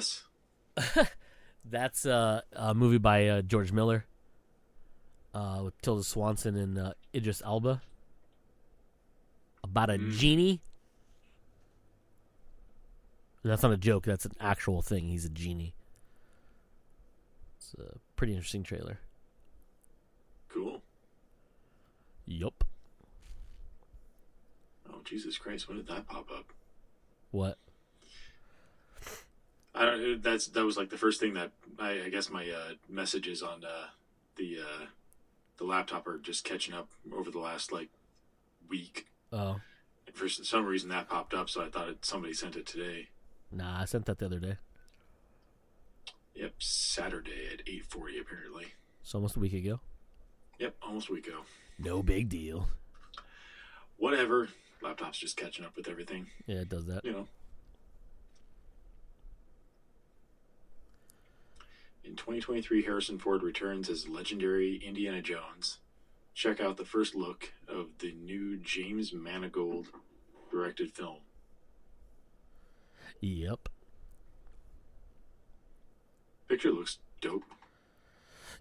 Us? That's a movie by George Miller with Tilda Swanson and Idris Elba about a genie. And that's not a joke. That's an actual thing. He's a genie. It's a pretty interesting trailer. Cool. Yup. Oh, Jesus Christ. When did that pop up? What? I don't. That was like the first thing that I guess my messages on the laptop are just catching up over the last like week. Oh. And for some reason that popped up, so I thought somebody sent it today. Nah, I sent that the other day. Yep, Saturday at 8:40 apparently. It's almost a week ago. Yep, almost a week ago. No big deal. Whatever. Laptop's just catching up with everything. Yeah, it does that. You know. In 2023, Harrison Ford returns as legendary Indiana Jones. Check out the first look of the new James Mangold directed film. Yep. Picture looks dope.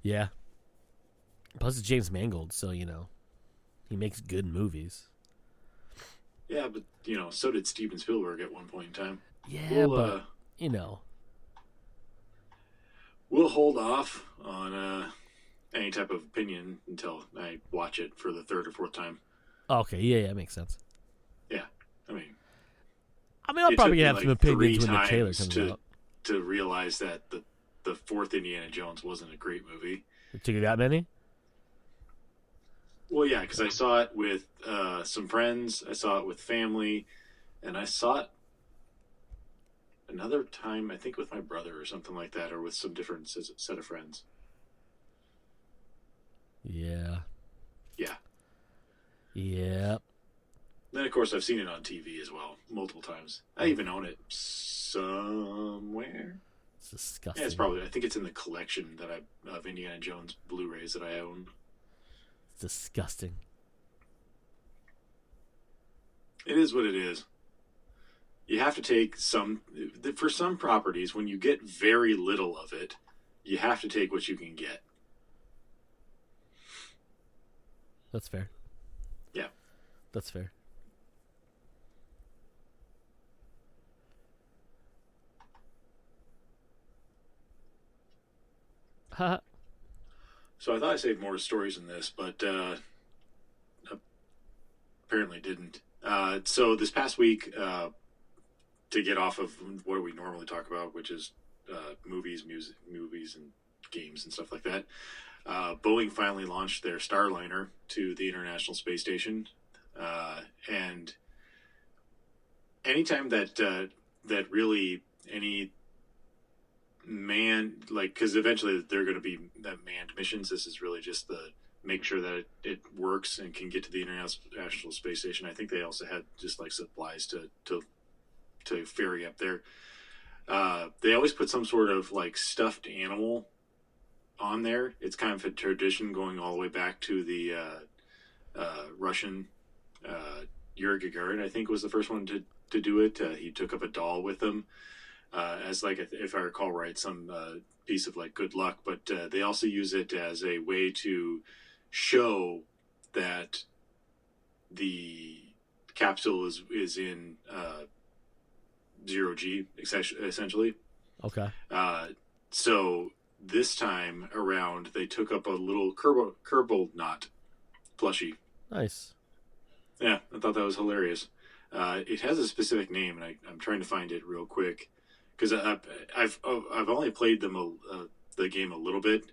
Yeah. Plus it's James Mangold, so, you know, he makes good movies. Yeah, but, you know, so did Steven Spielberg at one point in time. Yeah, but, you know. We'll hold off on any type of opinion until I watch it for the third or fourth time. Okay, yeah, that makes sense. Yeah, I mean, I'll probably have some opinions when the trailer comes out. To realize that the fourth Indiana Jones wasn't a great movie. It took you that many? Well, yeah, because I saw it with some friends, I saw it with family, and I saw it another time, I think with my brother or something like that, or with some different set of friends. Yeah. Yeah. Yep. Then, of course, I've seen it on TV as well, multiple times. I even own it somewhere. It's disgusting. Yeah, it's probably, I think it's in the collection that of Indiana Jones Blu-rays that I own. It's disgusting. It is what it is. You have to take for some properties, when you get very little of it, you have to take what you can get. That's fair. Yeah. That's fair. Ha. So I thought I saved more stories in this, but apparently didn't. So this past week, to get off of what we normally talk about, which is movies and games and stuff like that, Boeing finally launched their Starliner to the International Space Station, and anytime that really any because eventually they're going to be manned missions. This is really just the make sure that it works and can get to the International Space Station. I think they also had just like supplies to ferry up there. They always put some sort of like stuffed animal on there. It's kind of a tradition going all the way back to the Russian Yuri Gagarin, I think, was the first one to do it. He took up a doll with him as like, if I recall right, some piece of like good luck. But they also use it as a way to show that the capsule is in zero G, essentially. Okay. So this time around, they took up a little Kerbal Knot plushie. Nice. Yeah, I thought that was hilarious. It has a specific name, and I'm trying to find it real quick because I've only played the game a little bit.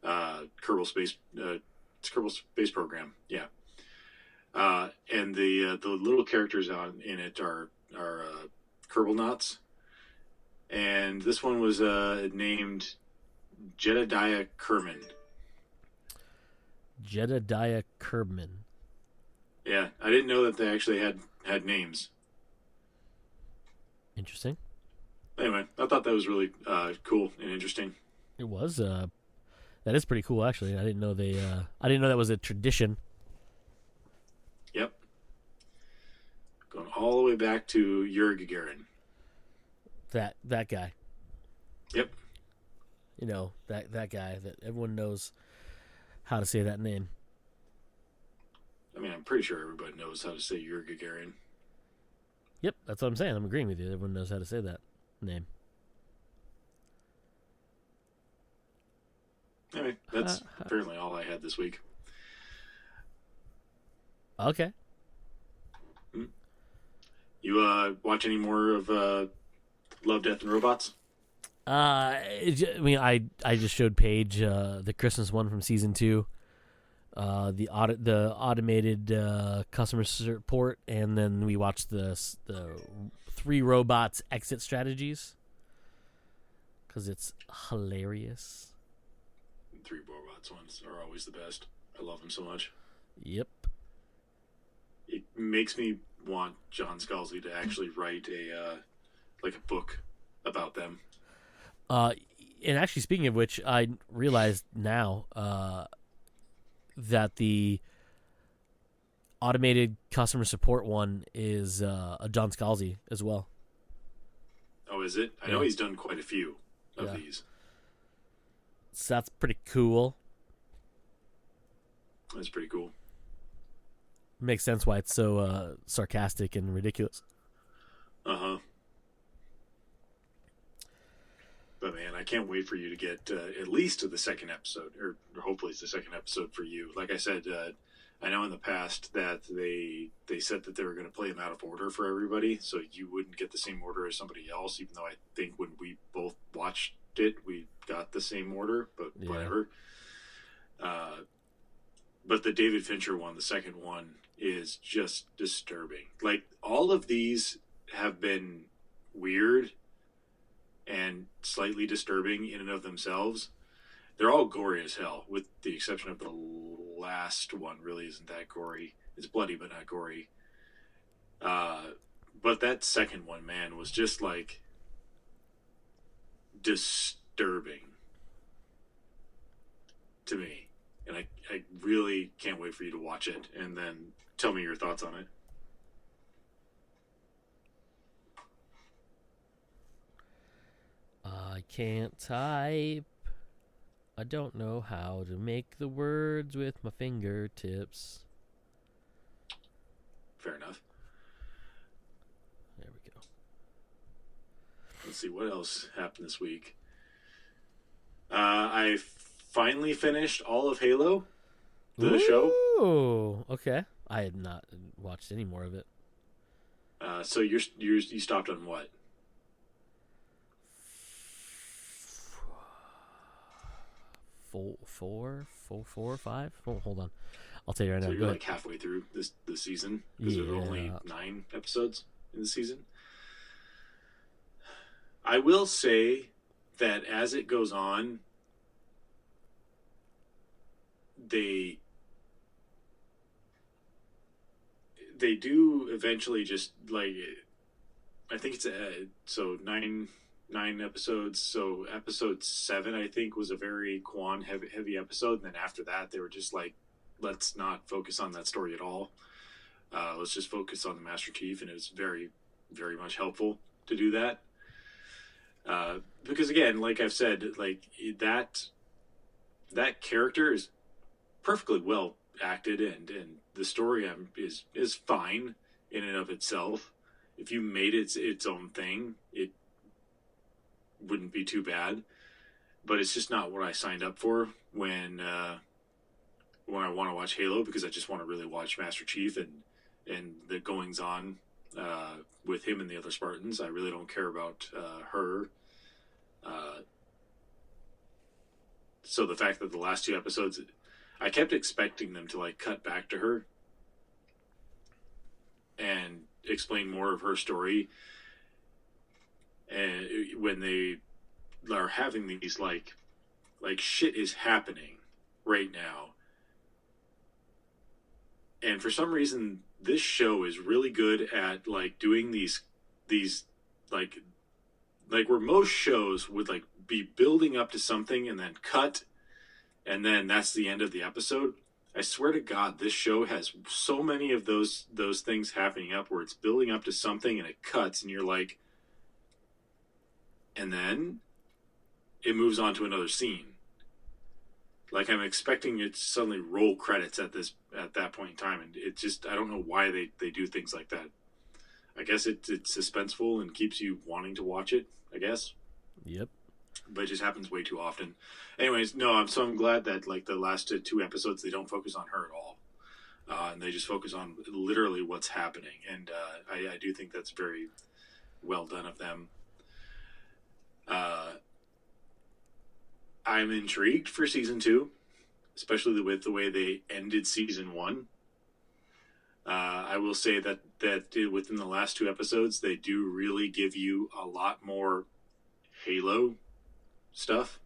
Kerbal Space, it's Kerbal Space Program, yeah. And the little characters in it are Kerbal Knots, and this one was named Jedediah Kerman. Jedediah Kerman. Yeah, I didn't know that they actually had names. Interesting. Anyway, I thought that was really cool and interesting. It was. That is pretty cool, actually. I didn't know I didn't know that was a tradition. Yep. Going all the way back to Yuri Gagarin. That guy. Yep. You know, that guy that everyone knows how to say that name. I mean, I'm pretty sure everybody knows how to say Yuri Gagarin. Yep, that's what I'm saying. I'm agreeing with you. Everyone knows how to say that name. Anyway, that's apparently all I had this week. Okay. You watch any more of Love, Death, and Robots? I mean, I just showed Paige the Christmas one from season 2, the automated customer support, and then we watched the 3 robots exit strategies because it's hilarious. 3 Robots ones are always the best. I love them so much. Yep. It makes me want John Scalzi to actually write a book about them. And actually, speaking of which, I realized now that the automated customer support one is a John Scalzi as well. Oh, is it? I know he's done quite a few of these. So that's pretty cool. That's pretty cool. Makes sense why it's so sarcastic and ridiculous. Uh-huh. But man, I can't wait for you to get at least to the second episode, or hopefully it's the second episode for you. Like I said, I know in the past that they said that they were going to play them out of order for everybody, so you wouldn't get the same order as somebody else, even though I think when we both watched it, we got the same order, but whatever. But the David Fincher one, the second one, is just disturbing. Like, all of these have been weird and slightly disturbing in and of themselves. They're all gory as hell, with the exception of the last one. Really isn't that gory. It's bloody, but not gory. But that second one, man, was just like disturbing to me. And I really can't wait for you to watch it and then tell me your thoughts on it. I can't type. I don't know how to make the words with my fingertips. Fair enough. There we go. Let's see what else happened this week. I finally finished all of Halo, the show. Oh, okay. I had not watched any more of it. So you stopped on what? 4 or 5? Oh, hold on. I'll tell you right now. So you're like halfway through this season because there are only 9 episodes in the season. I will say that as it goes on, they do eventually just like, I think it's so nine episodes. So episode 7, I think, was a very Quan heavy episode, and then after that they were just like, let's not focus on that story at all. Let's just focus on the Master Chief, and it was very, very much helpful to do that. Because again, like I've said, like that character is perfectly well acted, and the story is fine in and of itself. If you made it its own thing, it wouldn't be too bad. But it's just not what I signed up for when I want to watch Halo, because I just want to really watch Master Chief and the goings on with him and the other Spartans. I really don't care about her. So the fact that the last 2 episodes, I kept expecting them to like cut back to her and explain more of her story. And when they are having these like shit is happening right now. And for some reason, this show is really good at like doing these like where most shows would like be building up to something and then cut, and then that's the end of the episode. I swear to God, this show has so many of those things happening up where it's building up to something and it cuts, and you're like, and then, it moves on to another scene. Like, I'm expecting it to suddenly roll credits at that point in time, and it just, I don't know why they do things like that. I guess it's suspenseful and keeps you wanting to watch it, I guess. Yep. But it just happens way too often. Anyways, no, I'm glad that, like, the last two episodes, they don't focus on her at all. And they just focus on literally what's happening. And I do think that's very well done of them. I'm intrigued for season 2, especially with the way they ended season 1. I will say that within the last 2 episodes, they do really give you a lot more Halo stuff.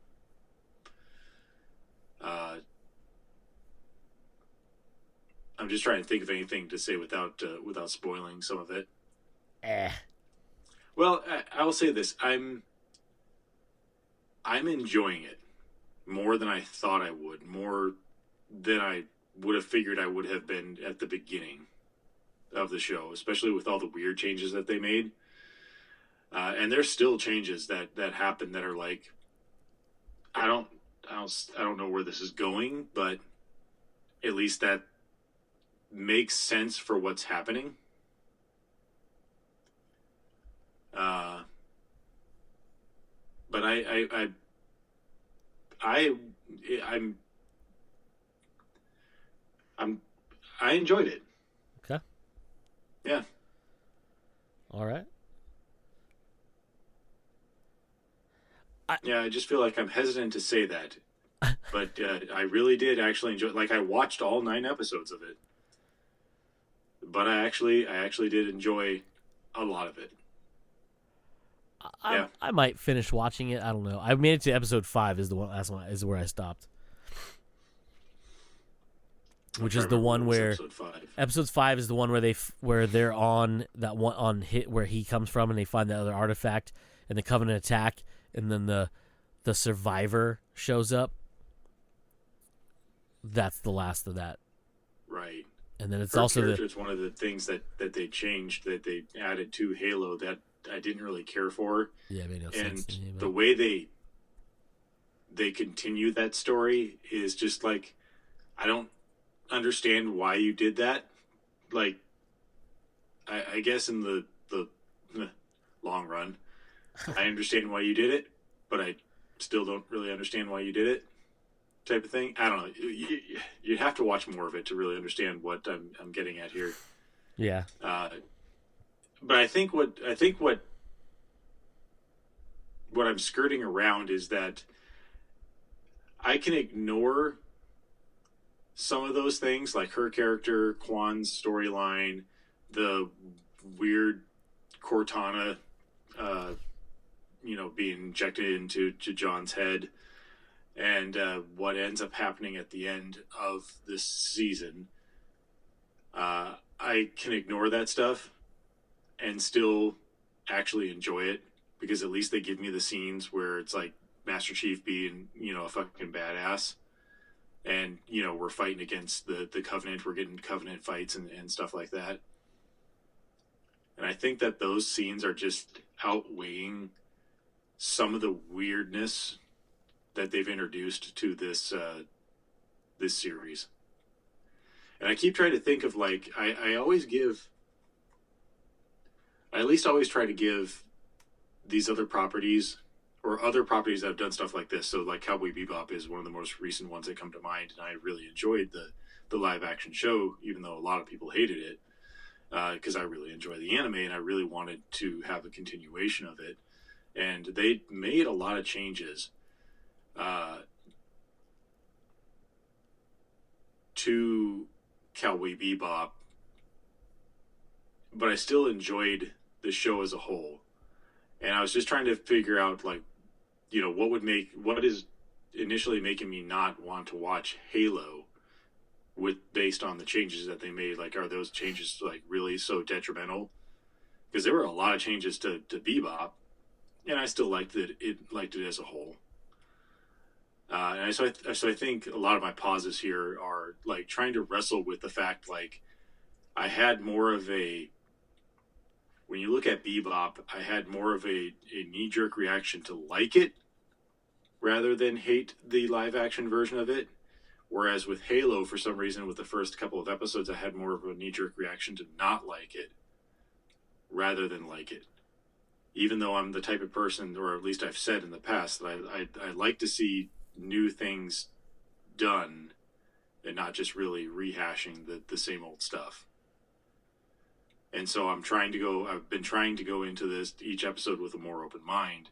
I'm just trying to think of anything to say without spoiling some of it. Well, I will say this: I'm enjoying it more than I thought I would, more than I would have figured I would have been at the beginning of the show, especially with all the weird changes that they made. And there's still changes that happen that are like, I don't know where this is going, but at least that makes sense for what's happening. But I enjoyed it. Okay. Yeah. All right. I just feel like I'm hesitant to say that, but I really did actually enjoy. Like, I watched all 9 episodes of it, but I actually did enjoy a lot of it. I might finish watching it. I don't know. I made it to episode 5. Is where I stopped. Which is the one where episode 5 is the one where they're on that one on hit where he comes from, and they find the other artifact, and the Covenant attack, and then the survivor shows up. That's the last of that. Right. And then it's Her also it's one of the things that they changed, that they added to Halo that I didn't really care for. Yeah, it made no sense to me, and the way they continue that story is just like, I don't understand why you did that. Like, I guess in the long run, I understand why you did it, but I still don't really understand why you did it, type of thing. I don't know. You'd have to watch more of it to really understand what I'm getting at here. Yeah. But I think what I'm skirting around is that I can ignore some of those things, like her character, Kwan's storyline, the weird Cortana, being injected into John's head, and what ends up happening at the end of this season. I can ignore that stuff and still actually enjoy it, because at least they give me the scenes where it's like Master Chief being, a fucking badass. And, we're fighting against the Covenant. We're getting Covenant fights and stuff like that. And I think that those scenes are just outweighing some of the weirdness that they've introduced to this series. And I keep trying to think of, like, I at least always try to give these other properties, or other properties that have done stuff like this. So, like, Cowboy Bebop is one of the most recent ones that come to mind, and I really enjoyed the live action show, even though a lot of people hated it, because I really enjoy the anime and I really wanted to have a continuation of it. And they made a lot of changes to Cowboy Bebop, but I still enjoyed the show as a whole. And I was just trying to figure out, like, what is initially making me not want to watch Halo based on the changes that they made. Like, are those changes, like, really so detrimental? Because there were a lot of changes to Bebop, and I still liked it as a whole. So I think a lot of my pauses here are, like, trying to wrestle with the fact, like, I had more of a, when you look at Bebop, I had more of a knee-jerk reaction to like it rather than hate the live action version of it. Whereas with Halo, for some reason, with the first couple of episodes, I had more of a knee-jerk reaction to not like it rather than like it. Even though I'm the type of person, or at least I've said in the past, that I like to see new things done and not just really rehashing the same old stuff. And so I've been trying to go into each episode with a more open mind,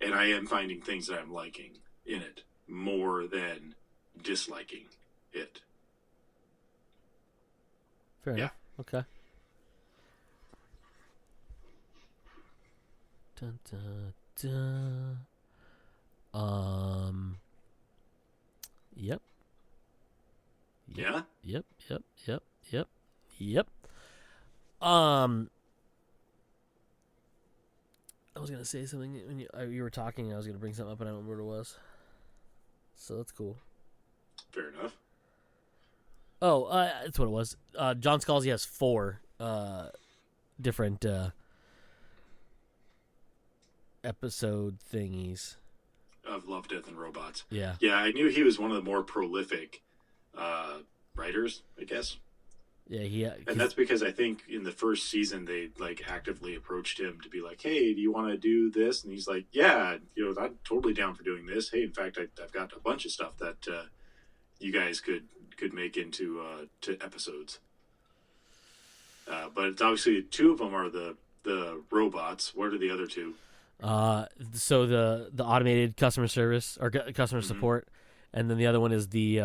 and I am finding things that I'm liking in it more than disliking it. Fair enough. Okay. Dun, dun, dun. Yep. Yeah? Yep. I was gonna say something when you were talking. I was gonna bring something up, and I don't remember what it was. So that's cool. Fair enough. Oh, that's what it was. John Scalzi has 4 different episode thingies Of Love, Death, and Robots. Yeah. Yeah, I knew he was one of the more prolific writers, I guess. Yeah, and that's because I think in the first season they like actively approached him to be like, "Hey, do you want to do this?" And he's like, "Yeah, I'm totally down for doing this. Hey, in fact, I've got a bunch of stuff that you guys could make into to episodes." But it's obviously 2 of them are the robots. What are the other 2? So the automated customer service or customer support, and then the other one is the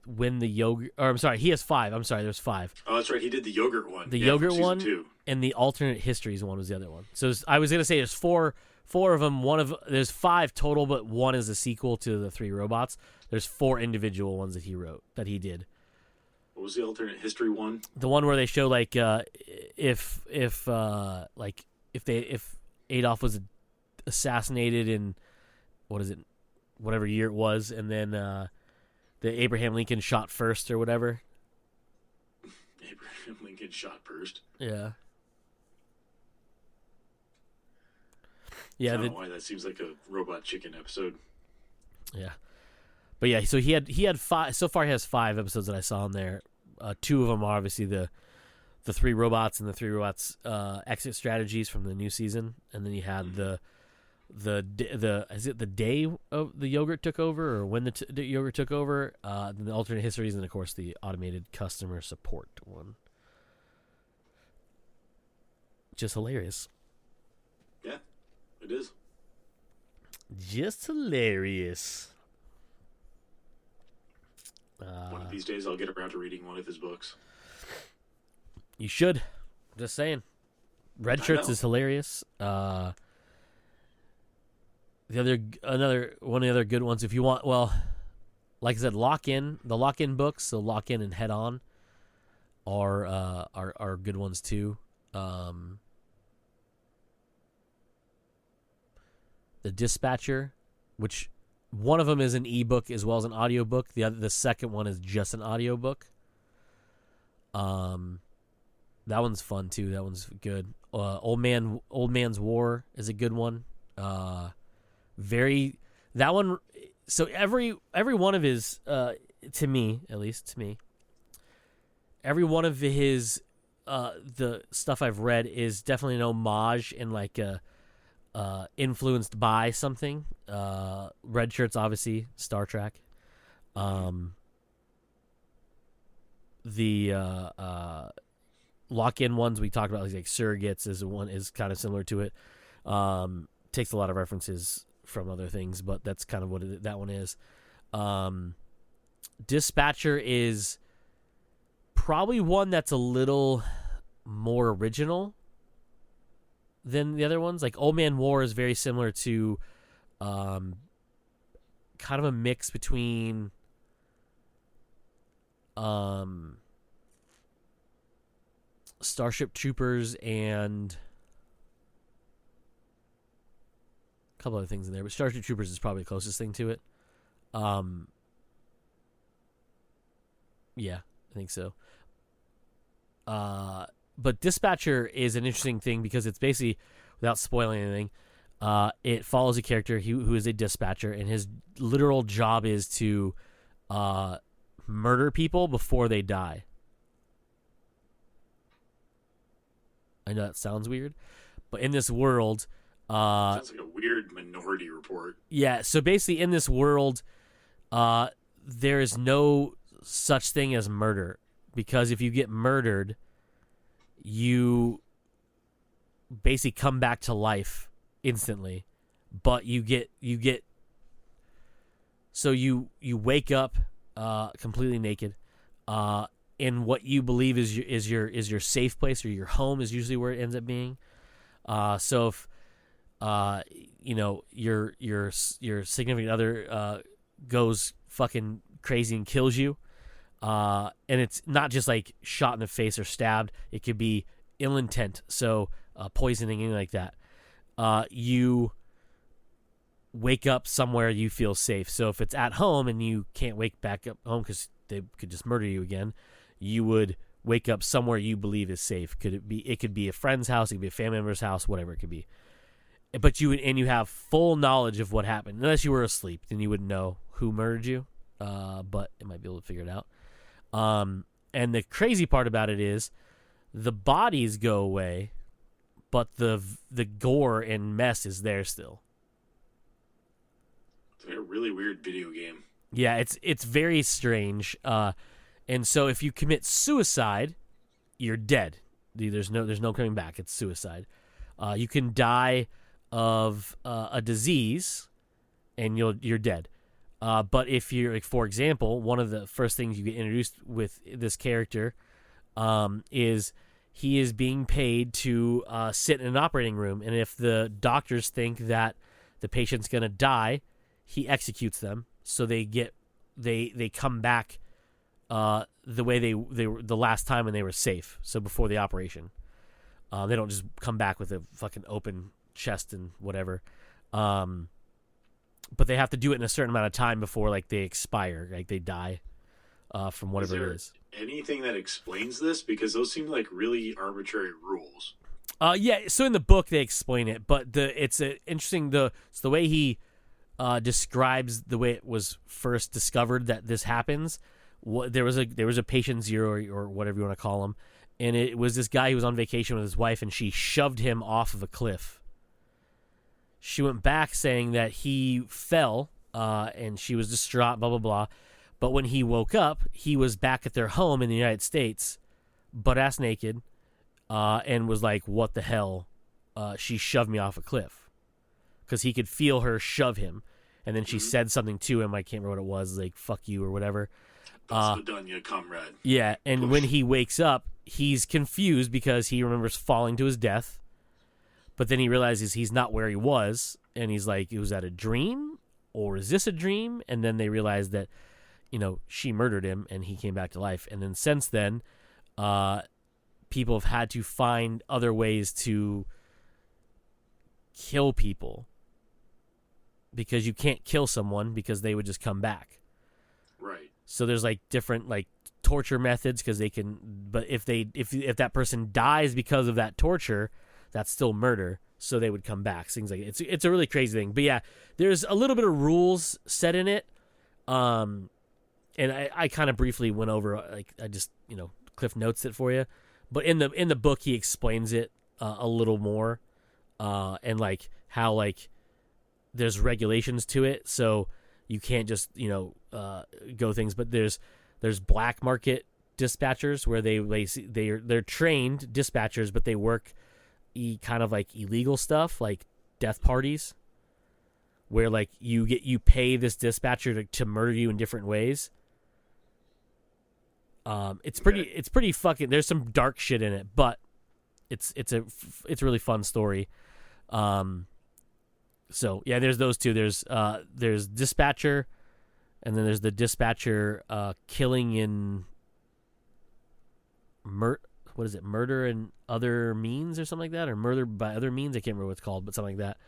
when the yogurt. Or I'm sorry, he has 5. I'm sorry, there's 5. Oh, that's right. He did the yogurt one. The yogurt one, 2. and the alternate histories one was the other one. So I was gonna say there's four of them. There's 5 total, but one is a sequel to the 3 robots. There's 4 individual ones that he did. What was the alternate history one? The one where they show like if Adolf was assassinated in whatever year it was, and then the Abraham Lincoln shot first or whatever. Abraham Lincoln shot first. Yeah. I don't know why that seems like a Robot Chicken episode. Yeah. But yeah, so he had 5. So far, he has 5 episodes that I saw in there. 2 of them are obviously the 3 robots and the 3 robots exit strategies from the new season, and then you had the is it the day of the yogurt took over, or when the yogurt took over? Then the alternate histories, and of course the automated customer support one. Just hilarious. Yeah, it is. Just hilarious. One of these days I'll get around to reading one of his books. You should. Just saying. Red Shirts is hilarious. One of the other good ones, if you want, well, like I said, the lock-in books, so Lock In and Head On are good ones too. The Dispatcher, which one of them is an ebook as well as an audiobook. The second one is just an audiobook. That one's fun too. That one's good. Old Man's War is a good one. That one. So every one of his, to me, every one of his, the stuff I've read is definitely an homage and like influenced by something. Red Shirts, obviously, Star Trek. The lock-in ones we talked about, like Surrogates, is kind of similar to it. Takes a lot of references from other things, but that's kind of what that one is. Dispatcher is probably one that's a little more original than the other ones. Like Old Man War is very similar to kind of a mix between Starship Troopers and a couple other things in there, but Starship Troopers is probably the closest thing to it. Yeah, I think so. But Dispatcher is an interesting thing because it's basically, without spoiling anything, It follows a character who is a dispatcher, and his literal job is to murder people before they die. I know that sounds weird, but in this world... sounds like a weird Minority Report. Yeah, so basically in this world, there is no such thing as murder, because if you get murdered, you basically come back to life instantly, but you wake up completely naked, in what you believe is your safe place, or your home is usually where it ends up being. So if your significant other goes fucking crazy and kills you, and it's not just like shot in the face or stabbed. It could be ill intent, so poisoning, anything like that. You wake up somewhere you feel safe. So if it's at home and you can't wake back up home because they could just murder you again, you would wake up somewhere you believe is safe. It could be a friend's house, it could be a family member's house, whatever it could be. But you have full knowledge of what happened. Unless you were asleep, then you wouldn't know who murdered you. But it might be able to figure it out. And the crazy part about it is the bodies go away, but the gore and mess is there still. It's like a really weird video game. Yeah, it's very strange. And so if you commit suicide, you're dead. There's no coming back. It's suicide. You can die of a disease, and you're dead. But if you're, like, for example, one of the first things you get introduced with this character is he is being paid to sit in an operating room, and if the doctors think that the patient's gonna die, he executes them. So they come back the way they were the last time when they were safe. So before the operation, they don't just come back with a fucking open chest and whatever. But they have to do it in a certain amount of time before, like, they expire, like they die from whatever it is. Anything that explains this? Because those seem like really arbitrary rules. Yeah. So in the book they explain it, but it's interesting. The way he describes the way it was first discovered that this happens. There was a patient zero or whatever you want to call him, and it was this guy who was on vacation with his wife, and she shoved him off of a cliff. She went back saying that he fell, and she was distraught, blah, blah, blah. But when he woke up, he was back at their home in the United States, butt-ass naked, and was like, what the hell? She shoved me off a cliff. Because he could feel her shove him. And then she said something to him, I can't remember what it was, like, fuck you or whatever. That's done, you comrade. Yeah, and Push. when he wakes up, he's confused because he remembers falling to his death. But then he realizes he's not where he was, and he's like, was that a dream? Or is this a dream? And then they realize that, she murdered him, and he came back to life. And then since then, people have had to find other ways to kill people. Because you can't kill someone because they would just come back. Right. So there's, like, different, like, torture methods because they can, but if that person dies because of that torture, that's still murder, so they would come back. Things like it's a really crazy thing. But yeah, there's a little bit of rules set in it, and I kind of briefly went over, like, I just cliff notes it for you. But in the book he explains it a little more, and like how, like, there's regulations to it, so you can't just go things. But there's black market dispatchers where they're trained dispatchers, but they work kind of like illegal stuff, like death parties, where, like, you pay this dispatcher to murder you in different ways. It's pretty fucking. There's some dark shit in it, but it's a really fun story. So yeah, there's those two. There's dispatcher, and then there's the dispatcher killing in murder and other means or something like that, or murder by other means. I can't remember what it's called, but something like that.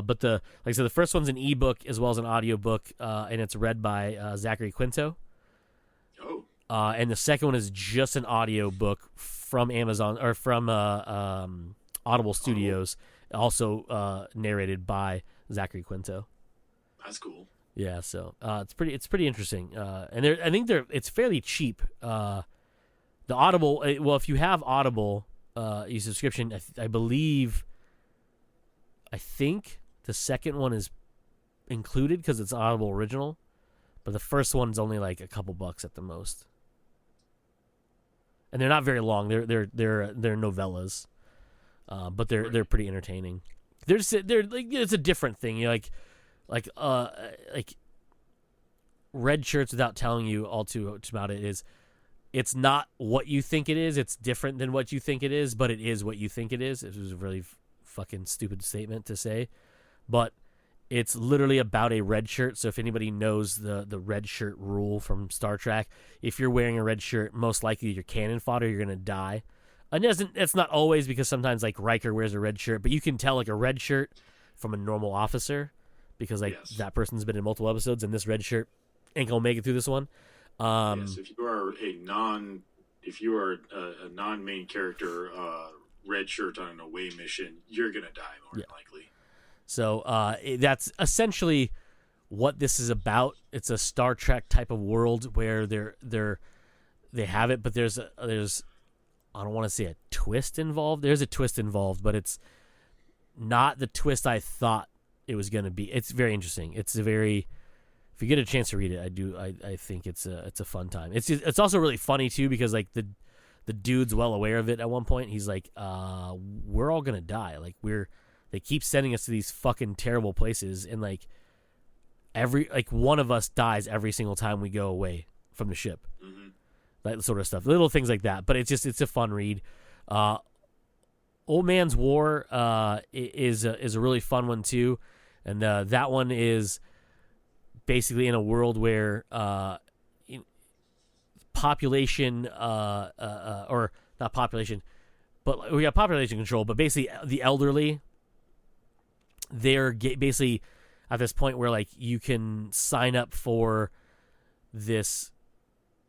But like I said, the first one's an ebook as well as an audiobook, and it's read by Zachary Quinto. Oh. And the second one is just an audiobook from Amazon or from Audible Studios, Also narrated by Zachary Quinto. That's cool. Yeah, so it's pretty interesting. And I think it's fairly cheap. The Audible, well, if you have Audible, your subscription, I think the second one is included because it's Audible original, but the first one's only like a couple bucks at the most. And they're not very long. They're novellas, but they're pretty entertaining. They're like, it's a different thing. You know, like Red Shirts, without telling you all too much about it, is it's not what you think it is. It's different than what you think it is, but it is what you think it is. It was a really fucking stupid statement to say, but it's literally about a red shirt. So if anybody knows the red shirt rule from Star Trek, if you're wearing a red shirt, most likely you're cannon fodder, you're going to die. And it's not always, because sometimes like Riker wears a red shirt, but you can tell like a red shirt from a normal officer because like that person's been in multiple episodes, and this red shirt ain't going to make it through this one. Yes, if you are a non-main character, red shirt on an away mission, you're going to die more than likely. So that's essentially what this is about. It's a Star Trek type of world where they have it, but there's I don't want to say a twist involved. There's a twist involved, but it's not the twist I thought it was going to be. It's very interesting. If you get a chance to read it, I think it's a fun time. It's also really funny too, because like the dude's well aware of it at one point. He's like, we're all going to die. Like they keep sending us to these fucking terrible places, and like one of us dies every single time we go away from the ship. Mm-hmm. That sort of stuff, little things like that. But it's a fun read. Old Man's War is a really fun one too, and that one is basically in a world where population or not population, but we got population control. But basically, the elderly, they're basically at this point where like you can sign up for this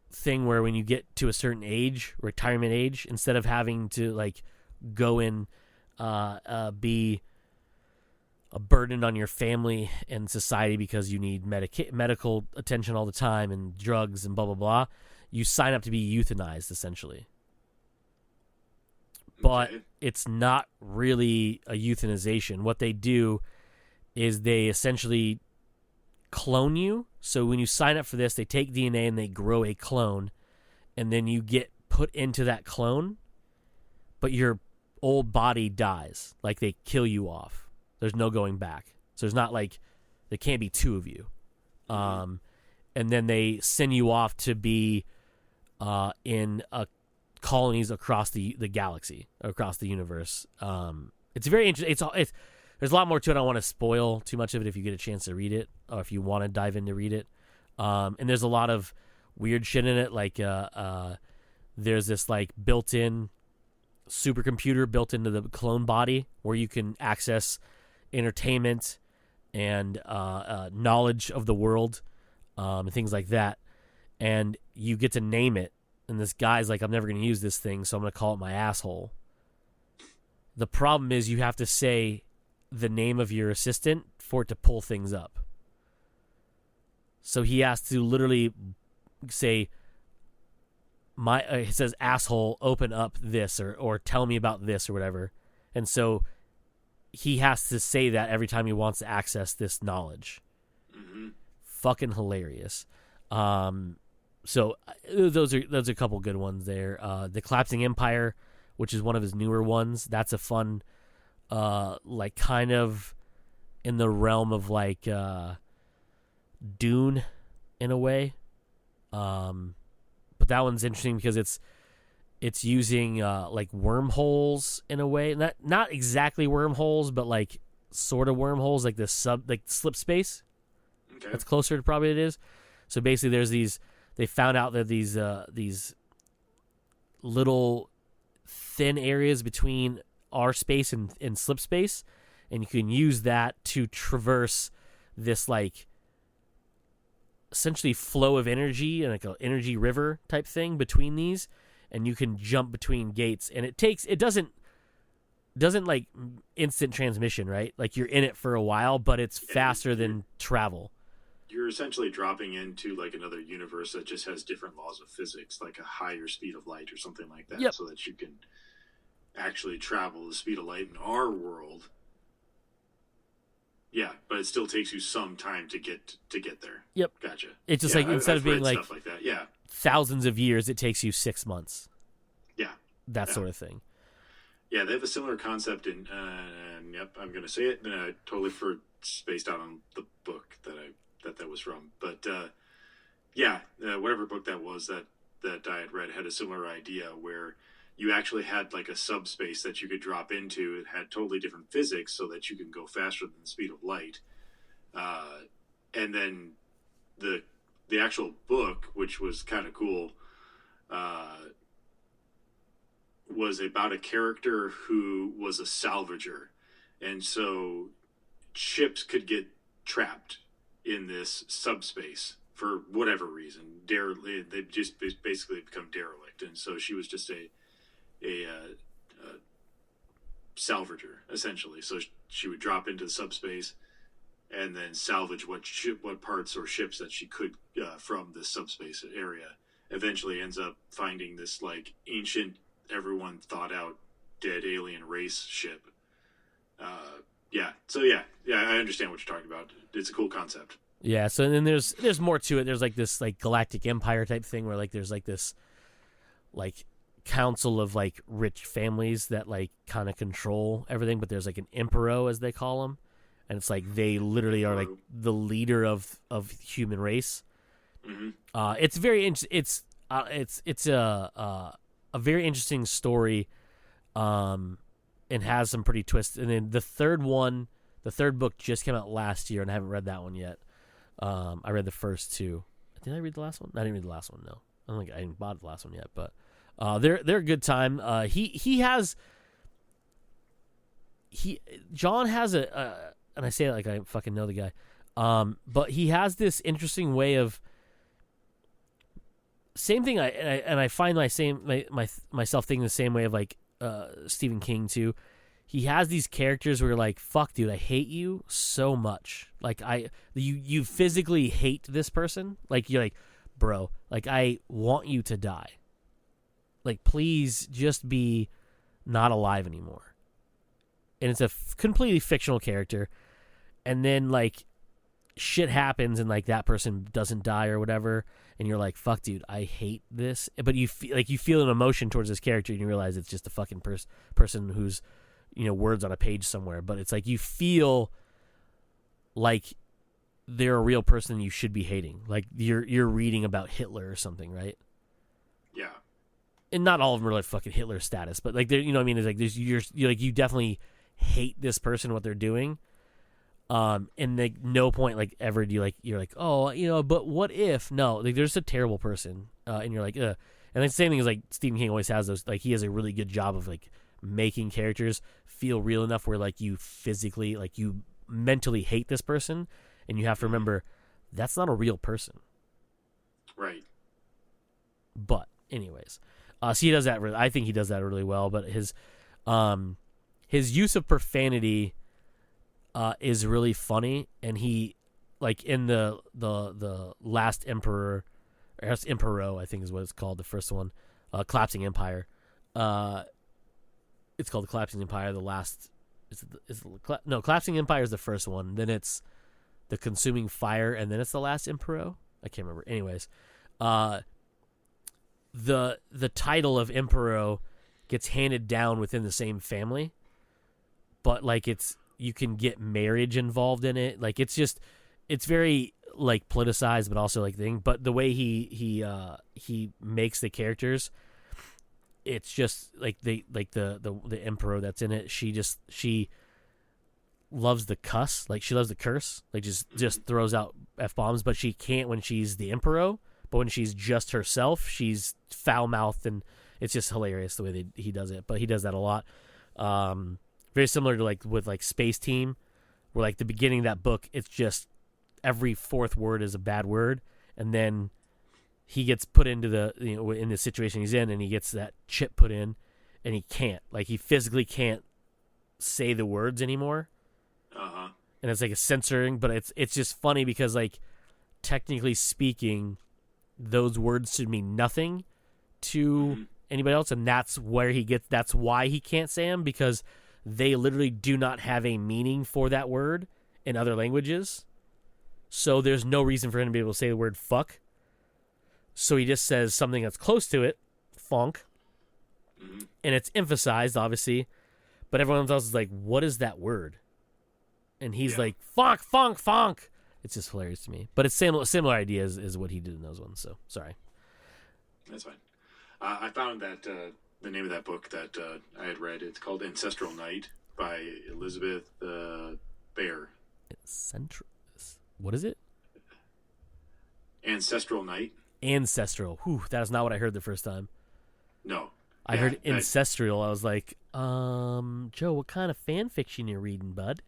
thing where when you get to a certain age, retirement age, instead of having to like go and be a burden on your family and society because you need medical attention all the time and drugs and blah blah blah, you sign up to be euthanized essentially. But it's not really a euthanization. What they do is they essentially clone you. So when you sign up for this, they take DNA and they grow a clone, and then you get put into that clone, but your old body dies. Like they kill you off. There's no going back. So there's not like, there can't be two of you. And then they send you off to be in colonies across the galaxy, across the universe. It's very interesting. There's a lot more to it. I don't want to spoil too much of it if you get a chance to read it, or if you want to dive in to read it. And there's a lot of weird shit in it. Like there's this like built-in supercomputer built into the clone body where you can access entertainment and knowledge of the world and things like that. And you get to name it. And this guy's like, I'm never going to use this thing, so I'm going to call it my asshole. The problem is you have to say the name of your assistant for it to pull things up. So he has to literally say, it says asshole, open up this, or tell me about this or whatever. And so he has to say that every time he wants to access this knowledge. Mm-hmm. Fucking hilarious. So those are a couple good ones there. The Collapsing Empire, which is one of his newer ones, that's a fun, like kind of in the realm of like Dune in a way. But that one's interesting because it's using like wormholes in a way. Not exactly wormholes, but like sort of wormholes, like like slip space. Okay. That's closer to probably it is. So basically there's they found out that these little thin areas between our space and slip space, and you can use that to traverse this like essentially flow of energy and like an energy river type thing between these, and you can jump between gates, and it doesn't doesn't like instant transmission, right? Like you're in it for a while, but it's faster than travel. You're essentially dropping into like another universe that just has different laws of physics, like a higher speed of light or something like that, Yep. so that you can actually travel the speed of light in our world. Yeah, but it still takes you some time to get there. Yep. Gotcha. It's just like instead of being like stuff like that, yeah, thousands of years, it takes you 6 months. Yeah. That sort of thing. Yeah, they have a similar concept in. Yep, I'm going to say it. Totally spaced out on the book that was from, but whatever book that was that I had read had a similar idea where you actually had like a subspace that you could drop into. It had totally different physics, so that you can go faster than the speed of light. And then the actual book, which was kind of cool, was about a character who was a salvager, and so ships could get trapped in this subspace for whatever reason. They just basically become derelict, and so she was just a salvager essentially. So she would drop into the subspace and then salvage what parts or ships that she could from this subspace area. Eventually ends up finding this like ancient, everyone thought out dead alien race ship. I understand what you're talking about. It's a cool concept. Yeah, so then there's more to it. There's like this like galactic empire type thing where like there's like this like council of like rich families that like kind of control everything, but there's like an emperor, as they call him, and it's like they literally are like the leader of human race. Mm-hmm. It's very it's a very interesting story, and has some pretty twists. And then the third book just came out last year, and I haven't read that one yet. I read the first two. Did I read the last one? I didn't read the last one. No, I don't think I even bought the last one yet. But they're a good time. John has and I say it like I fucking know the guy. But he has this interesting way of. Same thing. I find myself thinking the same way of like Stephen King too. He has these characters where you're like, fuck, dude, I hate you so much. Like you physically hate this person. Like you're like, bro, like I want you to die. Like please just be not alive anymore. And it's a completely fictional character. And then like shit happens and like that person doesn't die or whatever. And you're like, fuck, dude, I hate this. But you feel an emotion towards this character, and you realize it's just a fucking person who's, words on a page somewhere. But it's like you feel like they're a real person you should be hating. Like you're reading about Hitler or something, right? Yeah. And not all of them are like fucking Hitler status, but like you know what I mean? It's like you're like you definitely hate this person, what they're doing. And like no point like ever do you're like, oh, but what if? No, like there's a terrible person, and you're like, ugh. And the same thing is like Stephen King always has those. Like he has a really good job of like making characters feel real enough where like you physically, like you mentally hate this person, and you have to remember that's not a real person, right? But anyways, so he does that. I think he does that really well. But his use of profanity. Is really funny, and he, like in the last Emperor, or Emperor, I think is what it's called, the first one, Collapsing Empire. It's called the Collapsing Empire. The last Collapsing Empire is the first one. Then it's the Consuming Fire, and then it's the last Emperor. I can't remember. Anyways, the title of Emperor gets handed down within the same family, but like you can get marriage involved in it. Like it's very like politicized, but also like thing. But the way he makes the characters, it's just like the emperor that's in it. She loves the cuss, like she loves the curse, like just throws out F-bombs, but she can't when she's the emperor. But when she's just herself, she's foul mouthed, and it's just hilarious the way he does it. But he does that a lot. Very similar to like with like Space Team, where like the beginning of that book, it's just every fourth word is a bad word, and then he gets put into in the situation he's in, and he gets that chip put in, and he physically can't say the words anymore. Uh-huh. And it's like a censoring, but it's just funny because, like, technically speaking, those words should mean nothing to anybody else, and that's why he can't say them, because they literally do not have a meaning for that word in other languages. So there's no reason for him to be able to say the word fuck. So he just says something that's close to it, funk, and it's emphasized, obviously, but everyone else is like, what is that word? And he's like, funk, funk, funk. It's just hilarious to me. But it's similar ideas is what he did in those ones, so sorry. That's fine. I found that the name of that book that I had read, it's called Ancestral Night by Elizabeth Bear. What is it? Ancestral Night. Ancestral. Whew, that is not what I heard the first time. No. I heard ancestral. I was like, Joe, what kind of fan fiction you reading, bud?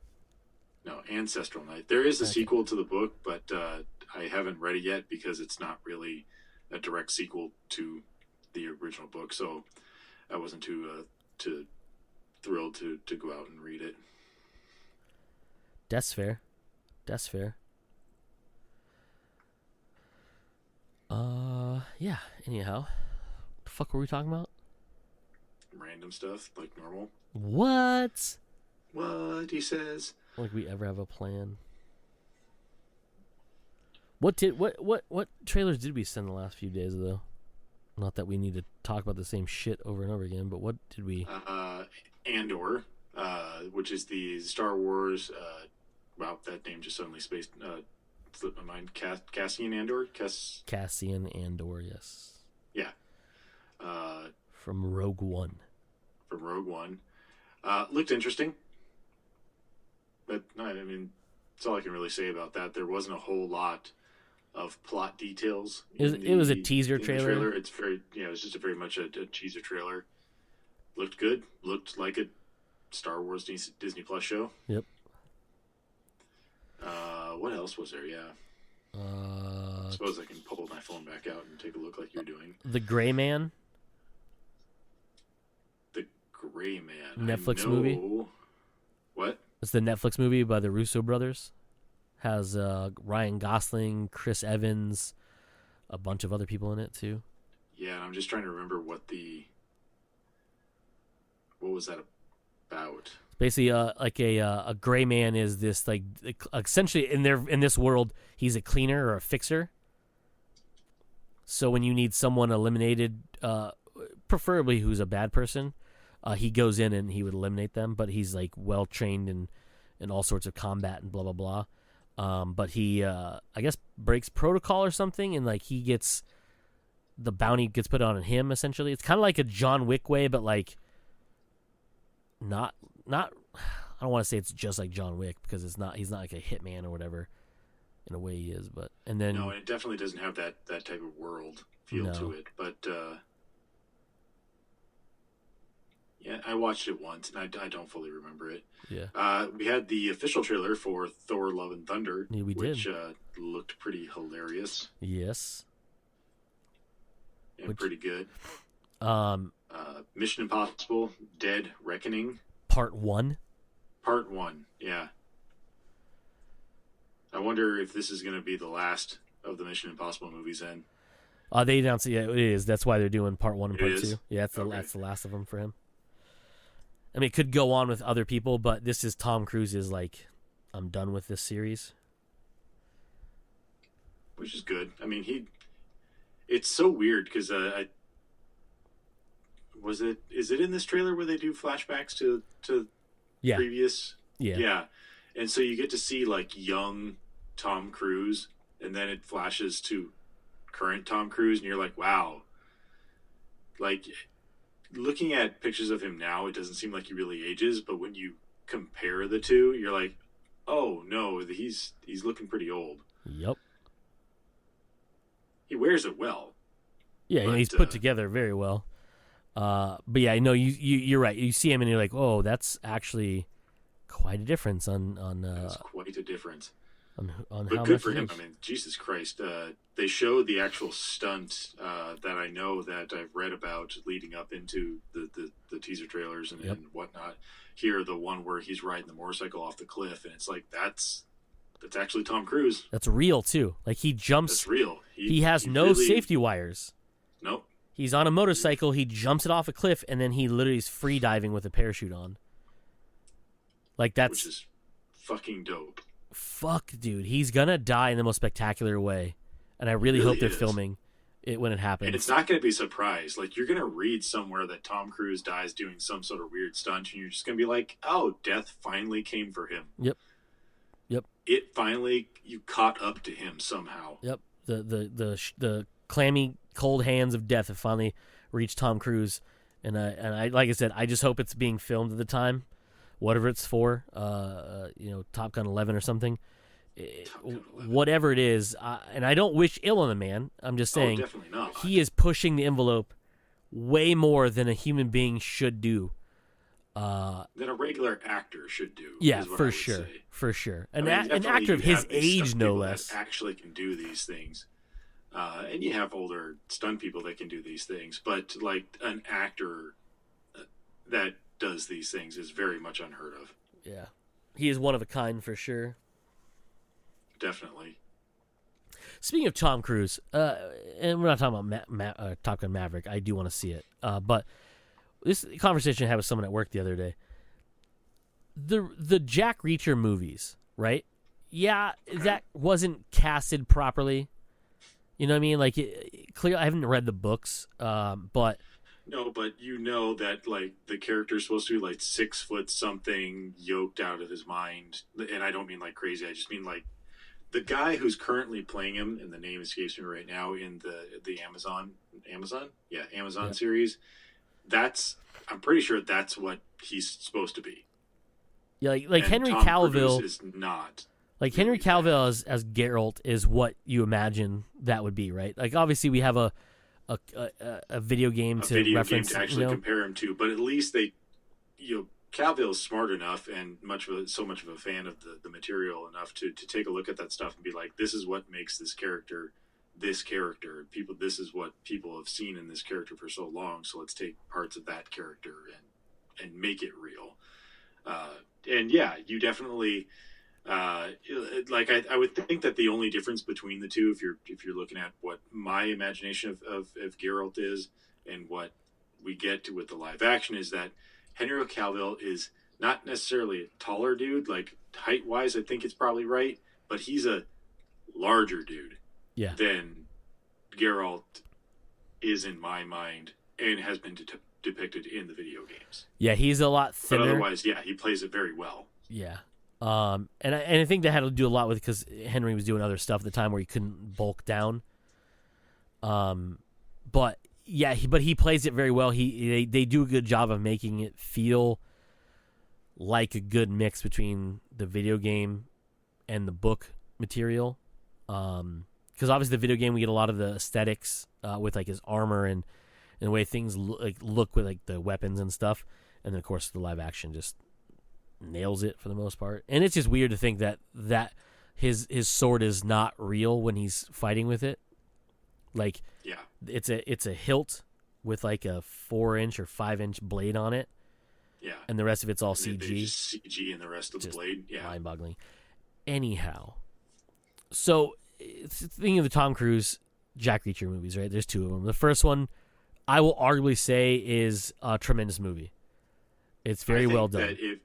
No, Ancestral Night. There is a sequel to the book, but I haven't read it yet because it's not really a direct sequel to the original book, so I wasn't too thrilled to go out and read it. That's fair. Yeah, anyhow. The fuck were we talking about? Random stuff, like normal. What? What, he says. Like we ever have a plan. What trailers did we send the last few days, though? Not that we need to talk about the same shit over and over again, but what did we... Andor, which is the Star Wars... wow, that name just suddenly slipped my mind. Cassian Andor? Cassian Andor, yes. Yeah. From Rogue One. Looked interesting. But, I mean, that's all I can really say about that. There wasn't a whole lot of plot details. It was a teaser trailer. It's very, it was just very much a teaser trailer. Looked good. Looked like a Star Wars Disney Plus show. Yep. What else was there? Yeah. I suppose I can pull my phone back out and take a look like you're doing. The Gray Man. The Gray Man. Netflix movie. What? It's the Netflix movie by the Russo brothers. Has Ryan Gosling, Chris Evans, a bunch of other people in it too. Yeah, I'm just trying to remember what was that about? Basically, like a gray man is this, like, essentially in this world, he's a cleaner or a fixer. So when you need someone eliminated, preferably who's a bad person, he goes in and he would eliminate them. But he's like well trained in all sorts of combat and blah blah blah. But he, I guess, breaks protocol or something, and like the bounty gets put on him. Essentially, it's kind of like a John Wick way, but like not. I don't want to say it's just like John Wick, because it's not. He's not like a hitman or whatever. In a way, he is, but and then no, it definitely doesn't have that type of world feel to it. But yeah, I watched it once, and I don't fully remember it. Yeah, we had the official trailer for Thor: Love and Thunder, which looked pretty hilarious. Yes, and pretty good. Mission Impossible: Dead Reckoning. Part 1? Part 1, yeah. I wonder if this is going to be the last of the Mission Impossible movies then. They announced it. Yeah, it is. That's why they're doing Part 1 and Part 2. Yeah, that's the last of them for him. I mean, it could go on with other people, but this is Tom Cruise's, like, I'm done with this series. Which is good. I mean, it's so weird, because is it in this trailer where they do flashbacks to previous? Yeah. And so you get to see like young Tom Cruise, and then it flashes to current Tom Cruise, and you're like, wow. Like, looking at pictures of him now, it doesn't seem like he really ages, but when you compare the two, you're like, oh no, he's looking pretty old. Yep. He wears it well. Yeah, but he's put together very well. But yeah, I know you're right. You see him and you're like, oh, that's actually quite a difference on that's quite a difference. on But how good much for it him. is. I mean, Jesus Christ. They showed the actual stunt that I know that I've read about leading up into the teaser trailers and, Yep. and whatnot. Here, the one where he's riding the motorcycle off the cliff, and it's like that's actually Tom Cruise. That's real too. Like he jumps. That's real. He has no really, safety wires. Nope. He's on a motorcycle. He jumps it off a cliff, and then he literally is free diving with a parachute on. Like Which is fucking dope. Fuck, dude. He's gonna die in the most spectacular way, and I really hope they're filming it when it happens. And it's not going to be a surprise. Like, you're going to read somewhere that Tom Cruise dies doing some sort of weird stunt, and you're just going to be like, oh, death finally came for him. Yep. It finally, you caught up to him somehow. Yep. The clammy, cold hands of death have finally reached Tom Cruise, and I like I said, I just hope it's being filmed at the time, whatever it's for. Top Gun 11 or something. Whatever it is, and I don't wish ill on the man. I'm just saying, definitely not. He is pushing the envelope way more than a human being should do. Than a regular actor should do. Yeah, for sure. An actor of his age, no less, actually can do these things. And you have older stunt people that can do these things, but like an actor that does these things is very much unheard of. Yeah, he is one of a kind for sure. Definitely. Speaking of Tom Cruise, and we're not talking about Top Gun Maverick. I do want to see it, but this conversation I had with someone at work the other day. The Jack Reacher movies, right? Yeah, that wasn't casted properly. You know what I mean? Like, clearly, I haven't read the books, but no, but you know that like the character's supposed to be like 6 foot something, yoked out of his mind, and I don't mean like crazy. I just mean like. The guy who's currently playing him, and the name escapes me right now, in the Amazon series, I'm pretty sure that's what he's supposed to be. Yeah, like Henry Tom Cavill Cruise is not. Like Henry Cavill as Geralt is what you imagine that would be, right? Like obviously we have a video game to reference, actually compare him to, but at least Calville's smart enough and so much of a fan of the material enough to take a look at that stuff and be like, this is what makes this character. People, this is what people have seen in this character for so long. So let's take parts of that character and make it real. And yeah, you definitely I would think that the only difference between the two, if you're looking at what my imagination of Geralt is and what we get to with the live action, is that Henry Cavill is not necessarily a taller dude, like height-wise, I think it's probably right, but he's a larger dude than Geralt is in my mind and has been depicted in the video games. Yeah, he's a lot thinner. But otherwise, yeah, he plays it very well. Yeah. And I think that had to do a lot with because Henry was doing other stuff at the time where he couldn't bulk down. But yeah, he plays it very well. They do a good job of making it feel like a good mix between the video game and the book material. Because obviously the video game we get a lot of the aesthetics with like his armor and the way things look with like the weapons and stuff, and then of course the live action just nails it for the most part. And it's just weird to think that his sword is not real when he's fighting with it. Like, yeah, it's a hilt with like a 4-inch or 5-inch blade on it. Yeah, and the rest of it's all CG. CG and the rest of the just blade. Yeah, mind-boggling. Anyhow, so thinking of the Tom Cruise Jack Reacher movies, right? There's two of them. The first one, I will arguably say, is a tremendous movie. It's very well done. That if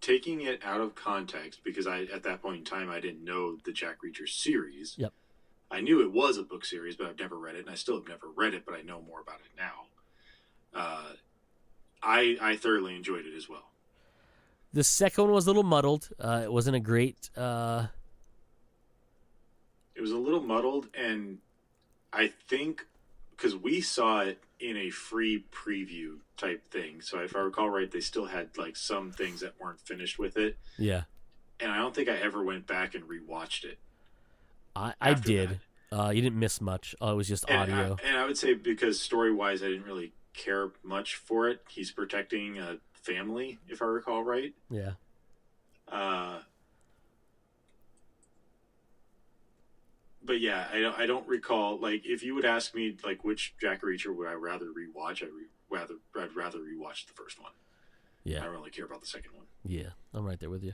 taking it out of context, because at that point in time I didn't know the Jack Reacher series. Yep. I knew it was a book series, but I've never read it, and I still have never read it, but I know more about it now. I thoroughly enjoyed it as well. The second one was a little muddled. It wasn't a great... It was a little muddled, and I think because we saw it in a free preview type thing, so if I recall right, they still had like some things that weren't finished with it. Yeah. And I don't think I ever went back and rewatched it. I did. You didn't miss much. It was just audio. And I would say because story-wise, I didn't really care much for it. He's protecting a family, if I recall right. Yeah. but yeah, I don't recall, like, if you would ask me like which Jack Reacher would I rather rewatch, I'd rather rewatch the first one. Yeah. I don't really care about the second one. Yeah, I'm right there with you.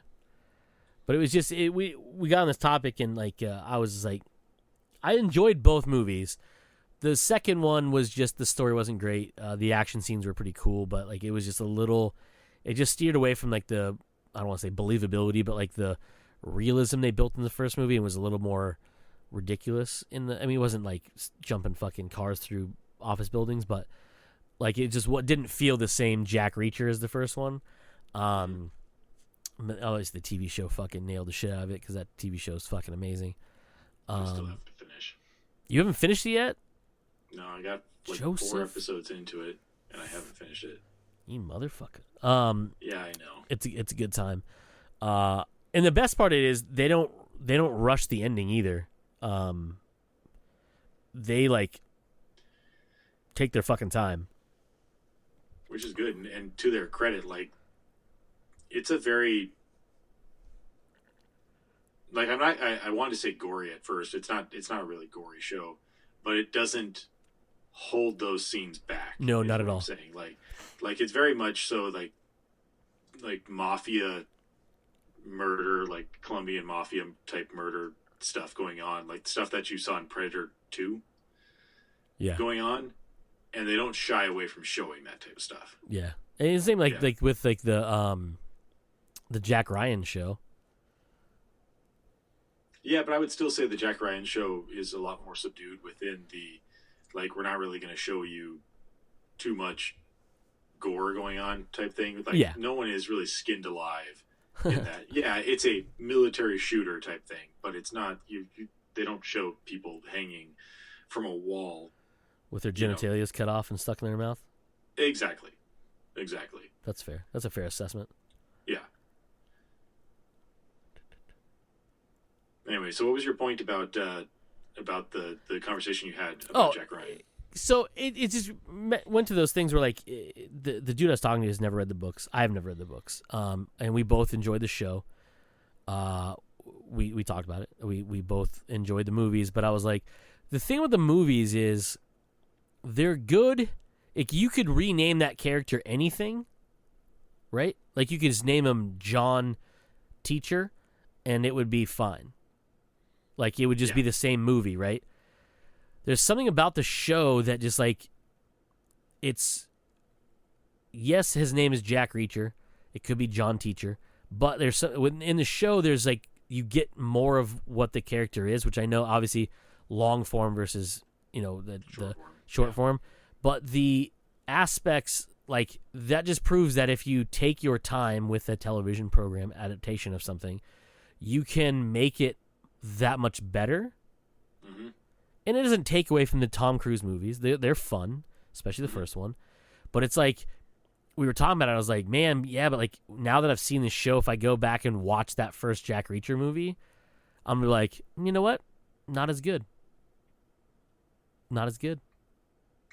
But it was just we got on this topic and like I was like, I enjoyed both movies. The second one was just the story wasn't great. The action scenes were pretty cool, but like it was just a little. It just steered away from like the, I don't want to say believability, but like the realism they built in the first movie and was a little more ridiculous in the. I mean, it wasn't like jumping fucking cars through office buildings, but like it just didn't feel the same Jack Reacher as the first one. Obviously, the TV show fucking nailed the shit out of it because that TV show is fucking amazing. I still have to finish. You haven't finished it yet? No, I got like Joseph? 4 episodes into it, and I haven't finished it. You motherfucker. Yeah, I know. It's a good time. And the best part is they don't rush the ending either. They like take their fucking time, which is good. And to their credit, like it's a very like I wanted to say gory at first. It's not a really gory show, but it doesn't hold those scenes back. No, not at all. I'm saying like it's very much so like mafia murder, like Colombian mafia type murder stuff going on, like stuff that you saw in Predator 2 going on, and they don't shy away from showing that type of stuff. Yeah. And it's the same like with like the Jack Ryan show. Yeah, but I would still say the Jack Ryan show is a lot more subdued within the, like, we're not really going to show you too much gore going on type thing. Like, no one is really skinned alive in that. Yeah, it's a military shooter type thing, but it's not, they don't show people hanging from a wall. With their genitalia cut off and stuck in their mouth? Exactly. That's fair. That's a fair assessment. Yeah. Anyway, so what was your point about the conversation you had about Jack Ryan? So it just went to those things where like the dude I was talking to has never read the books. I've never read the books. And we both enjoyed the show. We talked about it. We both enjoyed the movies, but I was like, the thing with the movies is they're good. Like you could rename that character anything, right? Like you could just name him John Teacher, and it would be fine. Like, it would just be the same movie, right? There's something about the show that just, like, it's... Yes, his name is Jack Reacher. It could be John Teacher. But there's in the show, there's, like, you get more of what the character is, which I know, obviously, long form versus, the short form. But the aspects, like, that just proves that if you take your time with a television program adaptation of something, you can make it that much better. Mm-hmm. And it doesn't take away from the Tom Cruise movies. They're fun, especially the first one. But it's like, we were talking about it, I was like, man, yeah, but like, now that I've seen this show, if I go back and watch that first Jack Reacher movie, I'm gonna be like, you know what? Not as good. Not as good.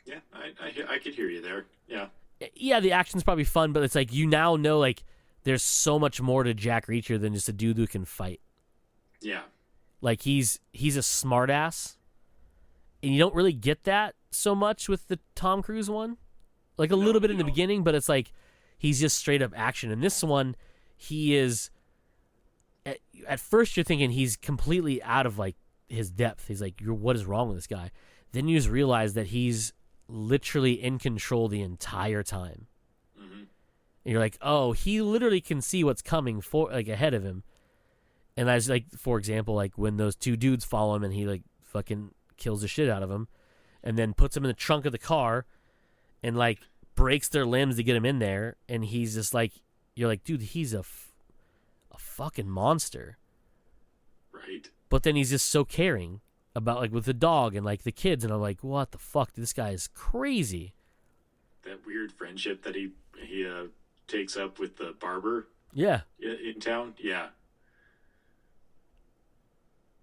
Yeah, I could hear you there. Yeah. Yeah, the action's probably fun, but it's like, you now know, like, there's so much more to Jack Reacher than just a dude who can fight. Yeah. Like, he's a smartass, and you don't really get that so much with the Tom Cruise one. Like, a little bit in the beginning, but it's like, he's just straight up action. And this one, he is, at first you're thinking he's completely out of, like, his depth. He's like, what is wrong with this guy? Then you just realize that he's literally in control the entire time. Mm-hmm. And you're like, oh, he literally can see what's coming ahead of him. And I was like, for example, like when those two dudes follow him and he like fucking kills the shit out of him and then puts him in the trunk of the car and like breaks their limbs to get him in there. And he's just like, you're like, dude, he's a fucking monster. Right. But then he's just so caring about like with the dog and like the kids. And I'm like, what the fuck? This guy is crazy. That weird friendship that he takes up with the barber. Yeah. In town. Yeah.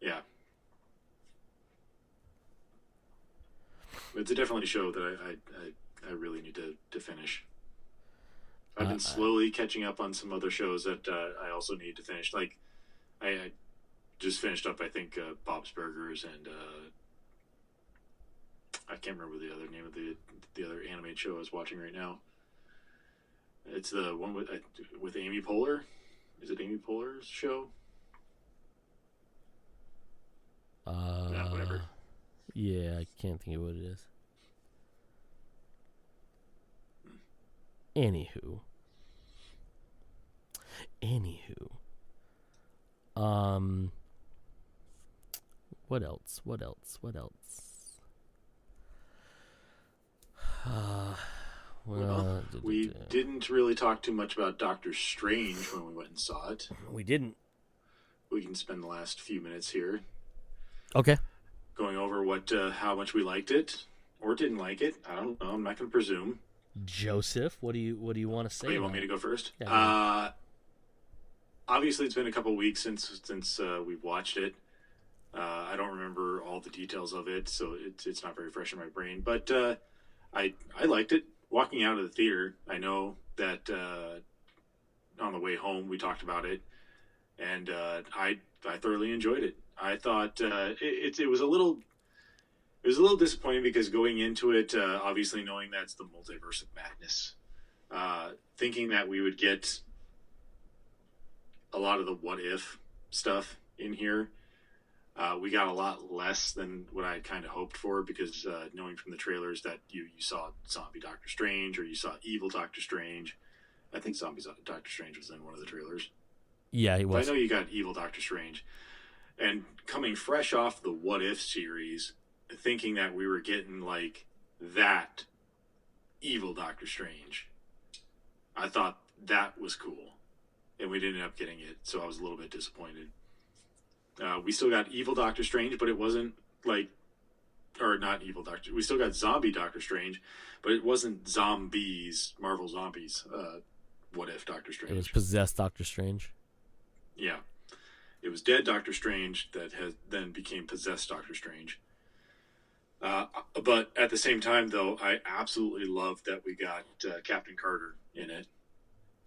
Yeah. It's definitely a show that I really need to finish. I've been slowly catching up on some other shows that I also need to finish. Like, I just finished up, I think, Bob's Burgers and I can't remember the other name of the other animated show I was watching right now. It's the one with Amy Poehler. Is it Amy Poehler's show? Whatever. Yeah, I can't think of what it is. Anywho. What else? Well, we didn't really talk too much about Doctor Strange when we went and saw it. We didn't. We can spend the last few minutes here. Okay. Going over how much we liked it or didn't like it. I don't know. I'm not going to presume. Joseph, what do you want to say? Oh, you want me to go first? Yeah. Obviously, it's been a couple weeks since we've watched it. I don't remember all the details of it, so it's not very fresh in my brain. But I liked it. Walking out of the theater, I know that on the way home we talked about it, and I thoroughly enjoyed it. I thought it was a little disappointing because going into it, obviously knowing that's the Multiverse of Madness, thinking that we would get a lot of the what if stuff in here. We got a lot less than what I kind of hoped for because knowing from the trailers that you saw Zombie Doctor Strange or you saw Evil Doctor Strange. I think Zombie Doctor Strange was in one of the trailers. Yeah, he was. But I know you got Evil Doctor Strange. And coming fresh off the What If series, thinking that we were getting like that Evil Doctor Strange, I thought that was cool. And we didn't end up getting it, so I was a little bit disappointed. We still got Evil Doctor Strange, but it wasn't like, or not Evil Doctor. We still got Zombie Doctor Strange, but it wasn't zombies, Marvel zombies. What If Doctor Strange? It was possessed Doctor Strange. Yeah, it was dead Doctor Strange that then became possessed Doctor Strange. But at the same time, though, I absolutely loved that we got Captain Carter in it,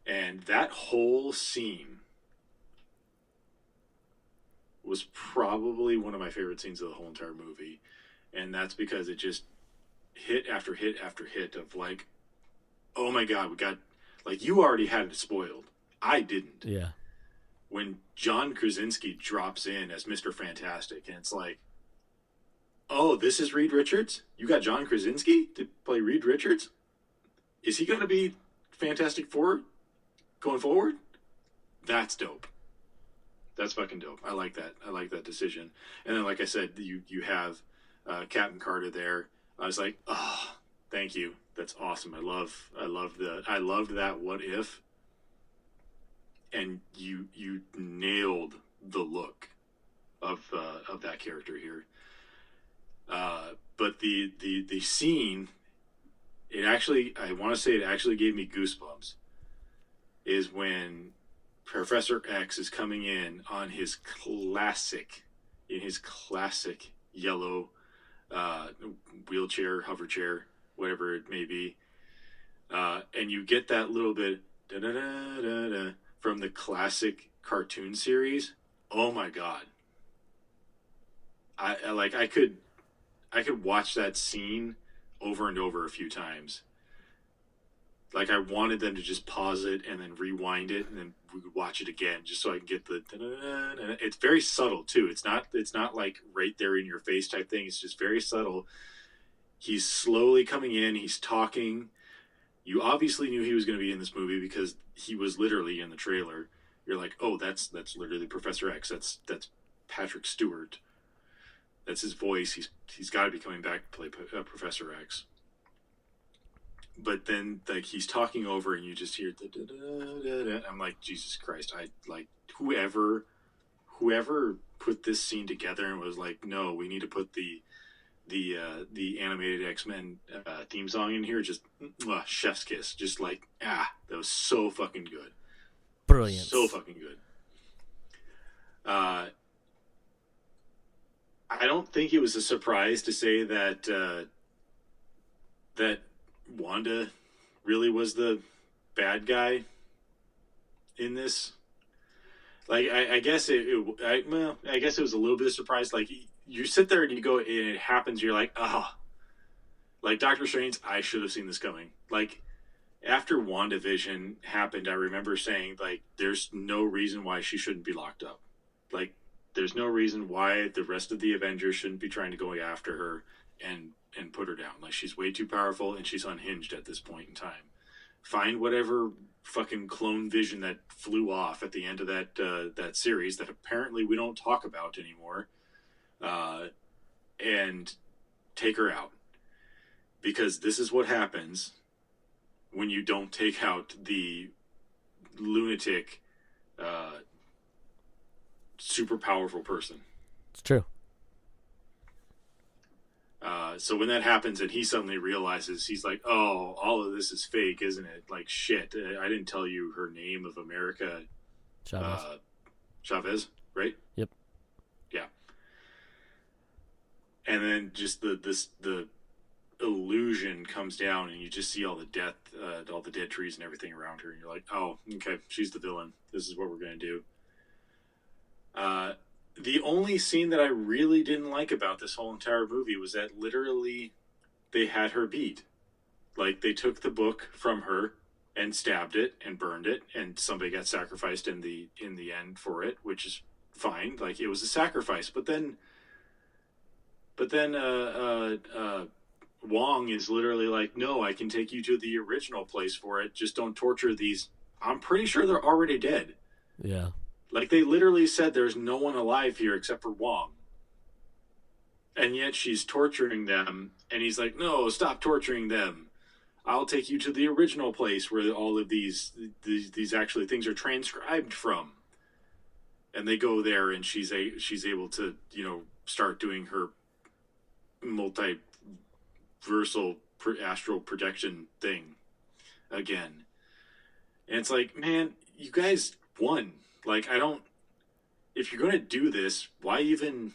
and that whole scene was probably one of my favorite scenes of the whole entire movie. And that's because it just hit after hit after hit of like, oh my God, we got, like, you already had it spoiled. I didn't. Yeah. When John Krasinski drops in as Mr. Fantastic, and it's like, oh, this is Reed Richards? You got John Krasinski to play Reed Richards? Is he going to be Fantastic Four going forward? That's dope. That's fucking dope. I like that. I like that decision. And then, like I said, you have Captain Carter there. I was like, oh, thank you. That's awesome. I loved that what if. And you nailed the look of that character here. But the scene, I want to say it actually gave me goosebumps, is when Professor X is coming in on his classic yellow wheelchair, hover chair, whatever it may be, and you get that little bit da-da-da-da-da from the classic cartoon series. Oh my God! I could watch that scene over and over a few times. Like, I wanted them to just pause it and then rewind it, and then we could watch it again just so I can get the. And it's very subtle too. It's not like right there in your face type thing. It's just very subtle. He's slowly coming in. He's talking. You obviously knew he was going to be in this movie because he was literally in the trailer. You're like, oh, that's literally Professor X. That's Patrick Stewart. That's his voice. He's got to be coming back to play Professor X. But then, like, he's talking over, and you just hear I'm like, Jesus Christ! I like whoever put this scene together and was like, no, we need to put the animated X-Men theme song in here. Just chef's kiss. Just like that was so fucking good. Brilliant. So fucking good. I don't think it was a surprise to say that that Wanda really was the bad guy in this. Like I guess I guess it was a little bit of surprise. Like you sit there and you go, and it happens. You're like, oh, like Doctor Strange. I should have seen this coming. Like after WandaVision happened, I remember saying like, there's no reason why she shouldn't be locked up. Like there's no reason why the rest of the Avengers shouldn't be trying to go after her and put her down. Like she's way too powerful and she's unhinged at this point in time. Find whatever fucking clone vision that flew off at the end of that series that apparently we don't talk about anymore, and take her out, because this is what happens when you don't take out the lunatic, super powerful person. It's true. So when that happens and he suddenly realizes, he's like, oh, all of this is fake, isn't it? Like, shit, I didn't tell you her name of America. Chavez, right? Yep. Yeah. And then just the illusion comes down and you just see all the death, all the dead trees and everything around her. And you're like, oh, okay, she's the villain. This is what we're going to do. The only scene that I really didn't like about this whole entire movie was that literally they had her beat. Like they took the book from her and stabbed it and burned it, and somebody got sacrificed in the end for it, which is fine. Like it was a sacrifice, but then Wong is literally like, no, I can take you to the original place for it. Just don't torture these. I'm pretty sure they're already dead. Yeah. Like, they literally said there's no one alive here except for Wong. And yet she's torturing them. And he's like, no, stop torturing them. I'll take you to the original place where all of these actually things are transcribed from. And they go there and she's able to, start doing her multiversal astral projection thing again. And it's like, man, you guys won. Like, if you're going to do this, why even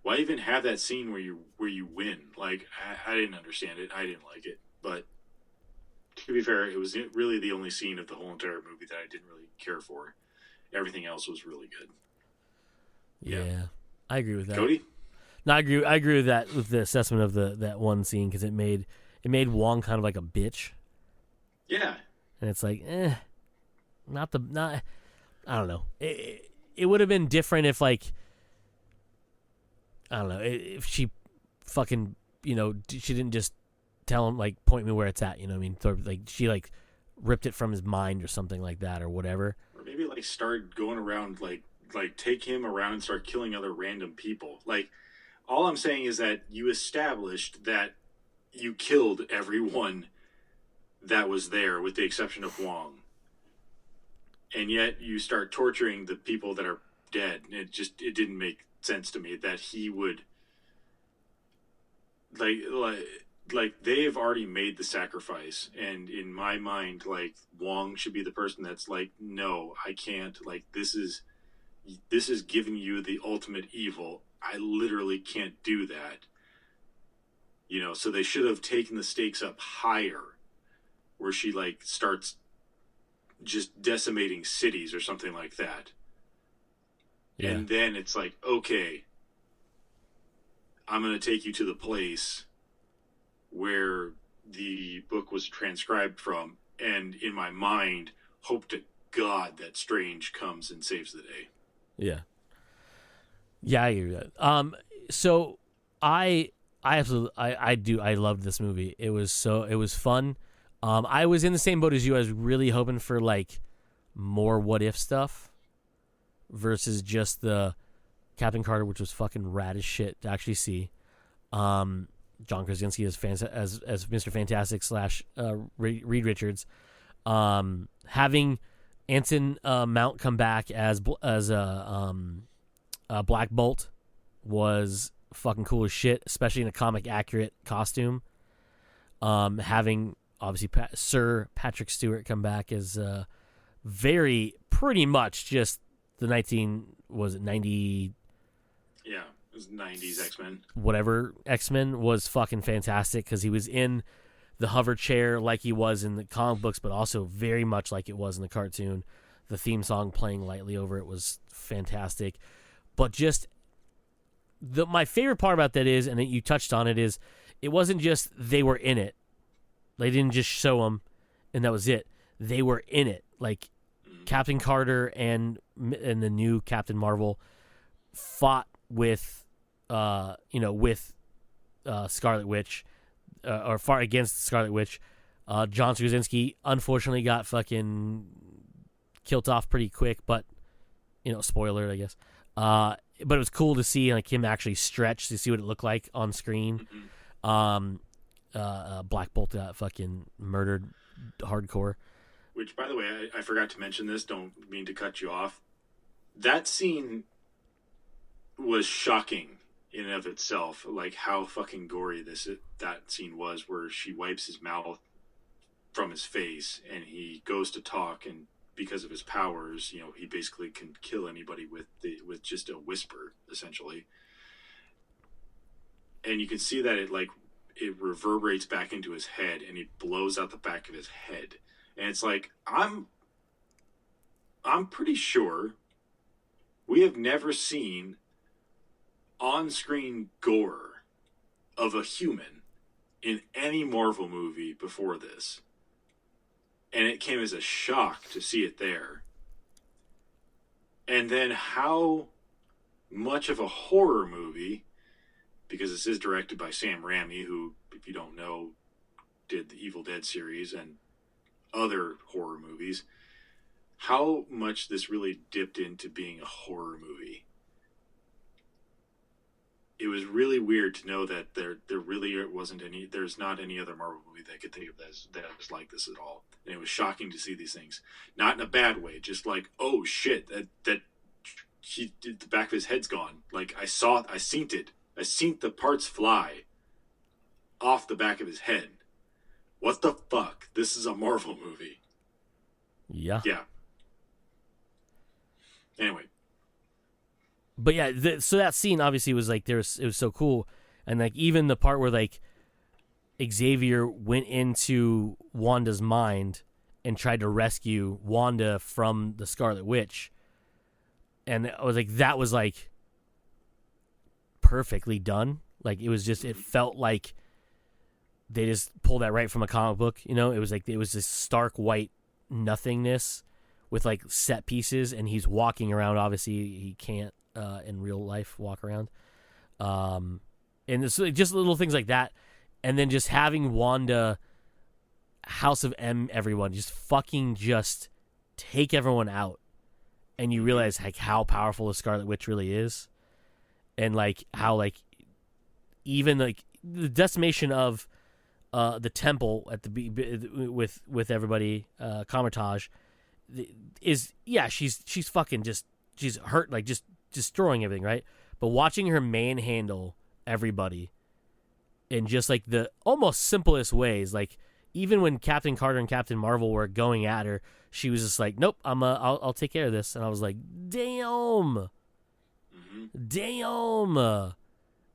have that scene where you win? Like, I didn't understand it. I didn't like it. But to be fair, it was really the only scene of the whole entire movie that I didn't really care for. Everything else was really good. Yeah. I agree with that. Cody? No, I agree with that, with the assessment of that one scene, because it made Wong kind of like a bitch. Yeah. And it's like, I don't know. It would have been different if, like, I don't know, if she fucking, she didn't just tell him, like, point me where it's at, you know what I mean? Thor, like, she, like, ripped it from his mind or something like that or whatever. Or maybe, like, start going around, like take him around and start killing other random people. Like, all I'm saying is that you established that you killed everyone that was there with the exception of Wong. And yet you start torturing the people that are dead. It didn't make sense to me that he would like they've already made the sacrifice. And in my mind, like, Wong should be the person that's like, no, I can't. Like, this is giving you the ultimate evil. I literally can't do that. So they should have taken the stakes up higher, where she, like, starts just decimating cities or something like that. Yeah. And then it's like, okay, I'm going to take you to the place where the book was transcribed from, and in my mind, hope to God that Strange comes and saves the day. Yeah. Yeah, I agree with that. So I loved this movie. It was fun. I was in the same boat as you. I was really hoping for, like, more what if stuff versus just the Captain Carter, which was fucking rad as shit to actually see. John Krasinski as Mr. Fantastic / Reed Richards. Having Anson Mount come back as Black Bolt was fucking cool as shit, especially in a comic accurate costume. Having obviously Sir Patrick Stewart come back as pretty much just the 90. Yeah, it was 90s X-Men. Whatever, X-Men was fucking fantastic because he was in the hover chair like he was in the comic books, but also very much like it was in the cartoon. the theme song playing lightly over it was fantastic. But just my favorite part about that is, and you touched on it, is it wasn't just they were in it. They didn't just show them, and that was it. They were in it. Like Captain Carter and the new Captain Marvel fought with, Scarlet Witch, or fought against Scarlet Witch. John Krasinski unfortunately got fucking killed off pretty quick, but spoiler, I guess. But it was cool to see like him actually stretch to see what it looked like on screen. Black Bolt got fucking murdered hardcore. Which, by the way, I forgot to mention this. Don't mean to cut you off. That scene was shocking in and of itself. Like how fucking gory that scene was, where she wipes his mouth from his face and he goes to talk, and because of his powers, he basically can kill anybody with just a whisper, essentially. And you can see that it reverberates back into his head, and he blows out the back of his head. And it's like, I'm pretty sure we have never seen on-screen gore of a human in any Marvel movie before this. And it came as a shock to see it there. And then how much of a horror movie, because this is directed by Sam Raimi, who, if you don't know, did the Evil Dead series and other horror movies, how much this really dipped into being a horror movie. It was really weird to know that there really there's not any other Marvel movie that I could think of that was like this at all. And it was shocking to see these things. Not in a bad way, just like, oh shit, that the back of his head's gone. Like, I seen it. I seen the parts fly off the back of his head. What the fuck? This is a Marvel movie. Yeah. Yeah. Anyway. But yeah, so that scene obviously was like, it was so cool. And like, even the part where like Xavier went into Wanda's mind and tried to rescue Wanda from the Scarlet Witch. And I was like, that was like perfectly done. Like, it was just, it felt like they just pulled that right from a comic book. It was like, it was this stark white nothingness with like set pieces, and he's walking around. Obviously he can't in real life walk around. And it's just little things like that. And then just having Wanda, House of M, everyone just fucking just take everyone out. And you realize like how powerful the Scarlet Witch really is. And like how like even like the decimation of the temple at the with everybody, Comertage, is, yeah, she's fucking just, she's hurt, like just destroying everything, right? But watching her manhandle everybody in just like the almost simplest ways, like even when Captain Carter and Captain Marvel were going at her, she was just like, nope, I'll take care of this. And I was like, damn. It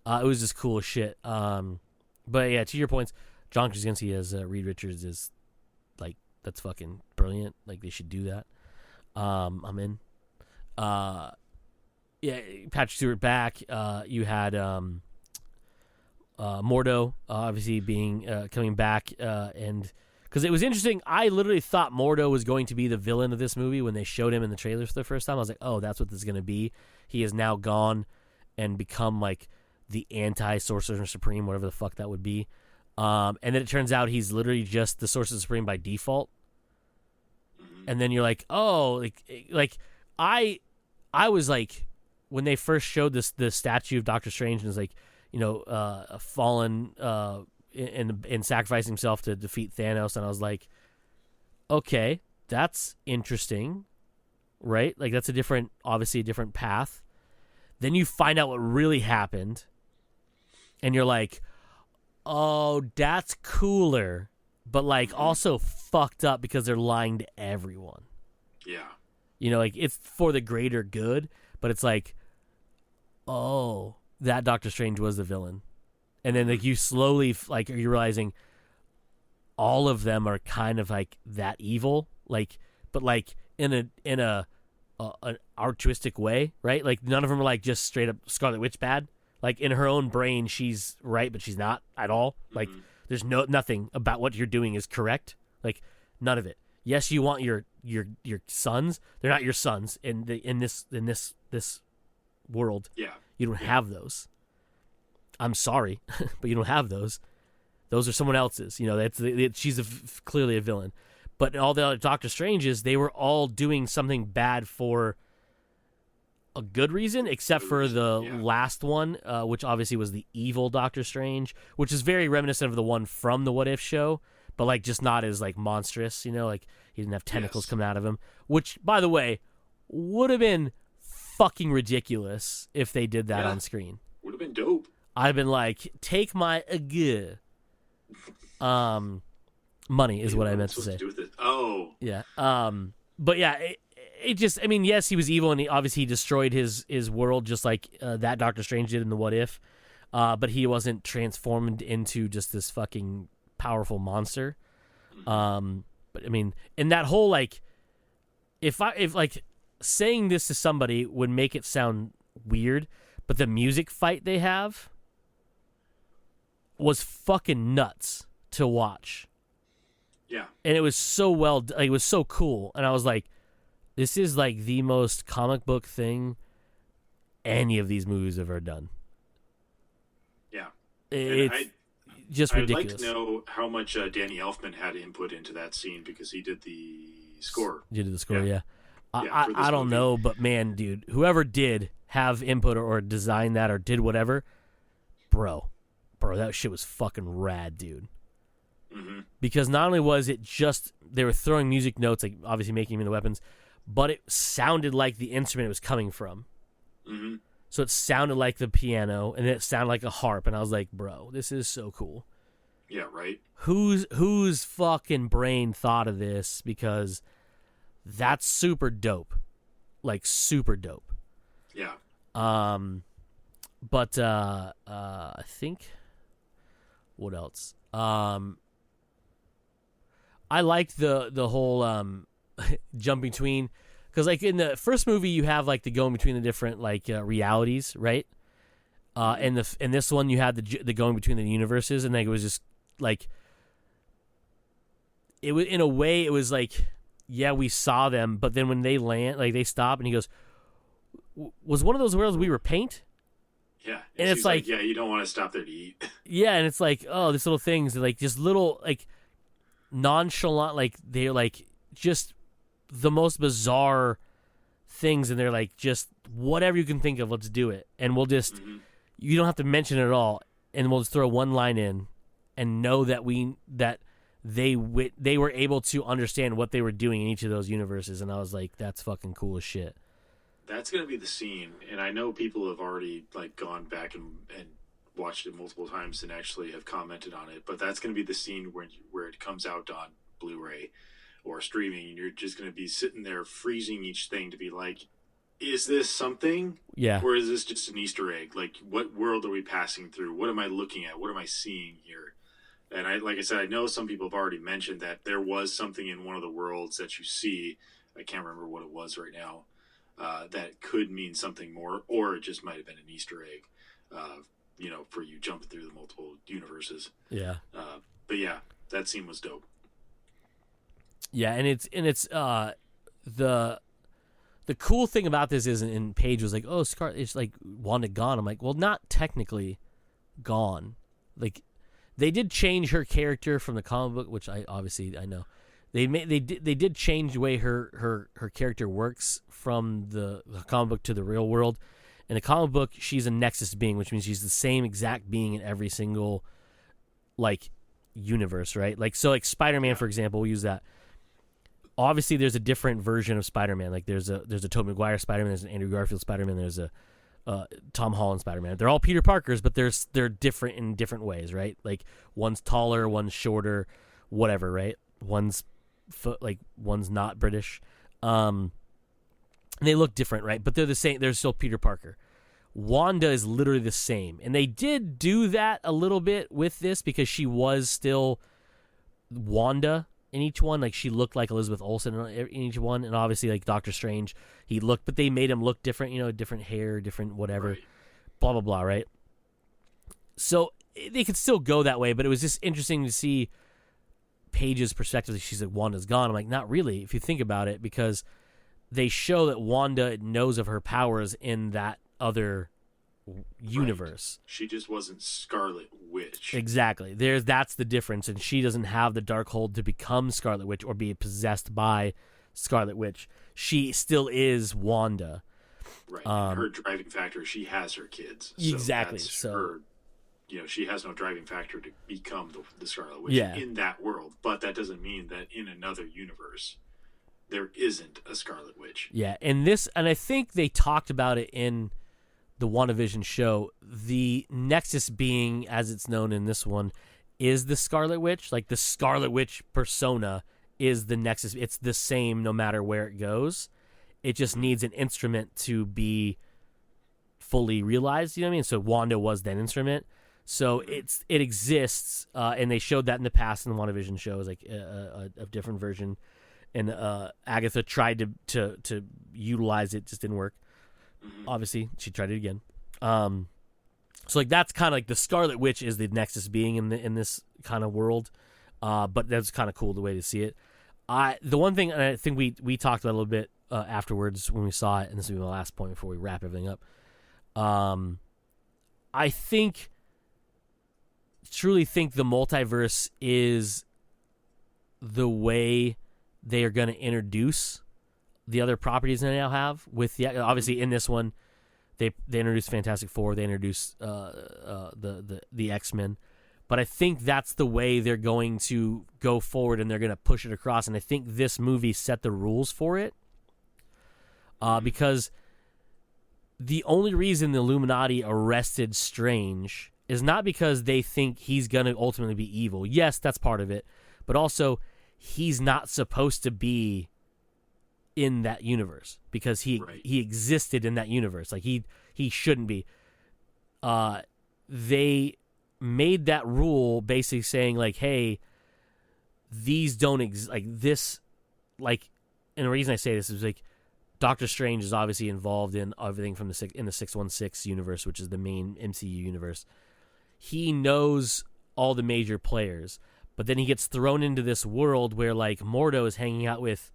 was just cool as shit. But yeah, to your points, John Krasinski as Reed Richards is like, that's fucking brilliant. Like, they should do that. I'm in. Yeah, Patrick Stewart back. You had Mordo obviously being coming back, and because it was interesting, I literally thought Mordo was going to be the villain of this movie when they showed him in the trailers for the first time. I was like, oh, that's what this is going to be. He is now gone and become like the anti-Sorcerer Supreme, whatever the fuck that would be. And then it turns out he's literally just the Sorcerer Supreme by default. And then you're like, oh, like I was like, when they first showed the statue of Doctor Strange, and was like, fallen and sacrificing himself to defeat Thanos, and I was like, okay, that's interesting, right? Like, that's obviously a different path. Then you find out what really happened, and you're like, oh, that's cooler, but like also fucked up because they're lying to everyone. Yeah. Like, it's for the greater good, but it's like, oh, that Doctor Strange was the villain. And then like you slowly like, are you realizing all of them are kind of like that evil, like, but like in a an altruistic way, right? Like none of them are like just straight up Scarlet Witch bad. Like in her own brain, she's right, but she's not at all. Like there's nothing about what you're doing is correct. Like none of it. Yes, you want your sons. They're not your sons in this world. Yeah, you don't have those. I'm sorry, but you don't have those. Those are someone else's. She's clearly a villain. But all the other Doctor Stranges, they were all doing something bad for a good reason, except for the last one, which obviously was the evil Doctor Strange, which is very reminiscent of the one from the What If show, but like just not as like monstrous, like he didn't have tentacles coming out of him, which, by the way, would have been fucking ridiculous if they did that on screen. Would have been dope. I'd have been like, take my money is what I meant to say. To do with it? Oh. Yeah. But yeah, it just, I mean, yes, he was evil, and obviously he destroyed his world just like that Doctor Strange did in the What If. But he wasn't transformed into just this fucking powerful monster. But I mean, and that whole like, if like saying this to somebody would make it sound weird, but the music fight they have was fucking nuts to watch. Yeah. And it was so it was so cool. And I was like, this is like the most comic book thing any of these movies have ever done. Yeah. It's just ridiculous. I'd like to know how much Danny Elfman had input into that scene, because he did the score. You did the score, yeah. I don't know, but man, dude, whoever did have input or design that or did whatever, bro, that shit was fucking rad, dude. Mm-hmm. Because not only was it just they were throwing music notes, like obviously making them into weapons, but it sounded like the instrument it was coming from. Mm-hmm. So it sounded like the piano, and it sounded like a harp, and I was like, bro, this is so cool. Yeah, right. Whose fucking brain thought of this? Because that's super dope, like super dope. Yeah. But I think what else? I liked the whole jump between, because like in the first movie you have like the going between the different like realities, right? And this one you had the going between the universes, and like it was just like it was, in a way it was like, yeah, we saw them, but then when they land, like they stop, and he goes, was one of those worlds we were paint? Yeah, and it's like, yeah, you don't want to stop there to eat. Yeah, and it's like, oh, these little things, like just little like nonchalant, like they're like just the most bizarre things, and they're like just whatever you can think of, let's do it, and we'll just you don't have to mention it at all, and we'll just throw one line in, and know that they were able to understand what they were doing in each of those universes, and I was like, that's fucking cool as shit. That's going to be the scene, and I know people have already like gone back and watched it multiple times and actually have commented on it, but that's going to be the scene where it comes out on Blu-ray or streaming, and you're just going to be sitting there freezing each thing to be like, is this something? Yeah. Or is this just an Easter egg? Like, what world are we passing through? What am I looking at? What am I seeing here? And like I said, I know some people have already mentioned that there was something in one of the worlds that you see. I can't remember what it was right now. That could mean something more, or it just might have been an Easter egg, for you jumping through the multiple universes. Yeah. But yeah, that scene was dope. Yeah, and it's the cool thing about this is, and Paige was like, oh, Scarlet, it's like Wanda gone. I'm like, well, not technically gone. Like, they did change her character from the comic book, which I know. They did change the way her character works from the comic book to the real world. In the comic book, she's a Nexus being, which means she's the same exact being in every single like universe, right? Like, so like Spider-Man, for example, we'll use that. Obviously, there's a different version of Spider-Man. Like there's a Tobey Maguire Spider-Man, there's an Andrew Garfield Spider-Man, there's a Tom Holland Spider-Man. They're all Peter Parkers, but they're different in different ways, right? Like one's taller, one's shorter, whatever, right? One's not British. They look different, right? But they're the same. They're still Peter Parker. Wanda is literally the same, and they did do that a little bit with this because she was still Wanda in each one. Like she looked like Elizabeth Olsen in each one, and obviously like Doctor Strange, he looked, but they made him look different. You know, different hair, different whatever, Right. blah blah blah. Right. So they could still go that way, but it was just interesting to see Paige's perspective. She's like, Wanda's gone. I'm like, not really, if you think about it, because they show that Wanda knows of her powers in that other universe. Right. She just wasn't Scarlet Witch. Exactly. That's the difference, and she doesn't have the Darkhold to become Scarlet Witch or be possessed by Scarlet Witch. She still is Wanda. Right. Her driving factor, she has her kids. Exactly. So her, she has no driving factor to become the Scarlet Witch in that world. But that doesn't mean that in another universe there isn't a Scarlet Witch. Yeah, and I think they talked about it in the WandaVision show. The Nexus being, as it's known in this one, is the Scarlet Witch. Like the Scarlet Witch persona is the Nexus. It's the same no matter where it goes. It just needs an instrument to be fully realized. You know what I mean? So Wanda was that instrument. So it exists, and they showed that in the past in the WandaVision show. It was like a different version. And Agatha tried to utilize it, just didn't work. Obviously, she tried it again. So like that's kind of like the Scarlet Witch is the Nexus being in this kind of world. But that's kind of cool the way to see it. The one thing, and I think we talked about a little bit afterwards when we saw it, and this will be my last point before we wrap everything up. I truly think the multiverse is the way they are going to introduce the other properties they now have. With obviously in this one, they introduced Fantastic Four, they introduced the X-Men, but I think that's the way they're going to go forward, and they're going to push it across. And I think this movie set the rules for it, because the only reason the Illuminati arrested Strange is not because they think he's going to ultimately be evil. Yes, that's part of it, but also he's not supposed to be in that universe because he existed in that universe. Like he shouldn't be. They made that rule basically saying like, hey, these don't like this, like, and the reason I say this is like Doctor Strange is obviously involved in everything from the 616 universe, which is the main MCU universe. He knows all the major players. But then he gets thrown into this world where, like, Mordo is hanging out with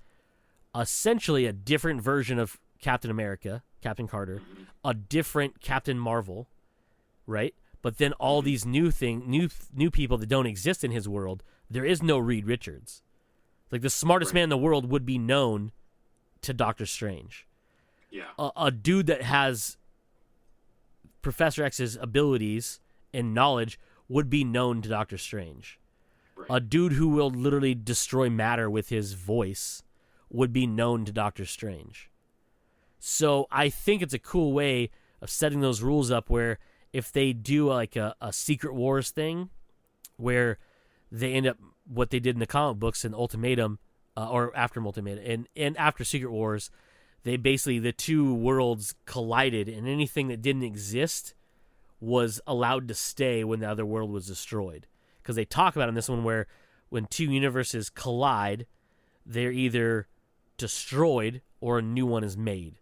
essentially a different version of Captain America, Captain Carter, a different Captain Marvel, right? But then all these new people that don't exist in his world. There is no Reed Richards. Like, the smartest man in the world would be known to Doctor Strange. Yeah. A dude that has Professor X's abilities and knowledge would be known to Doctor Strange. Right. A dude who will literally destroy matter with his voice would be known to Doctor Strange. So I think it's a cool way of setting those rules up where if they do like a Secret Wars thing where they end up what they did in the comic books in Ultimatum, or after Ultimatum, and after Secret Wars, they basically, the two worlds collided, and anything that didn't exist was allowed to stay when the other world was destroyed. Because they talk about in this one where when two universes collide, they're either destroyed or a new one is made.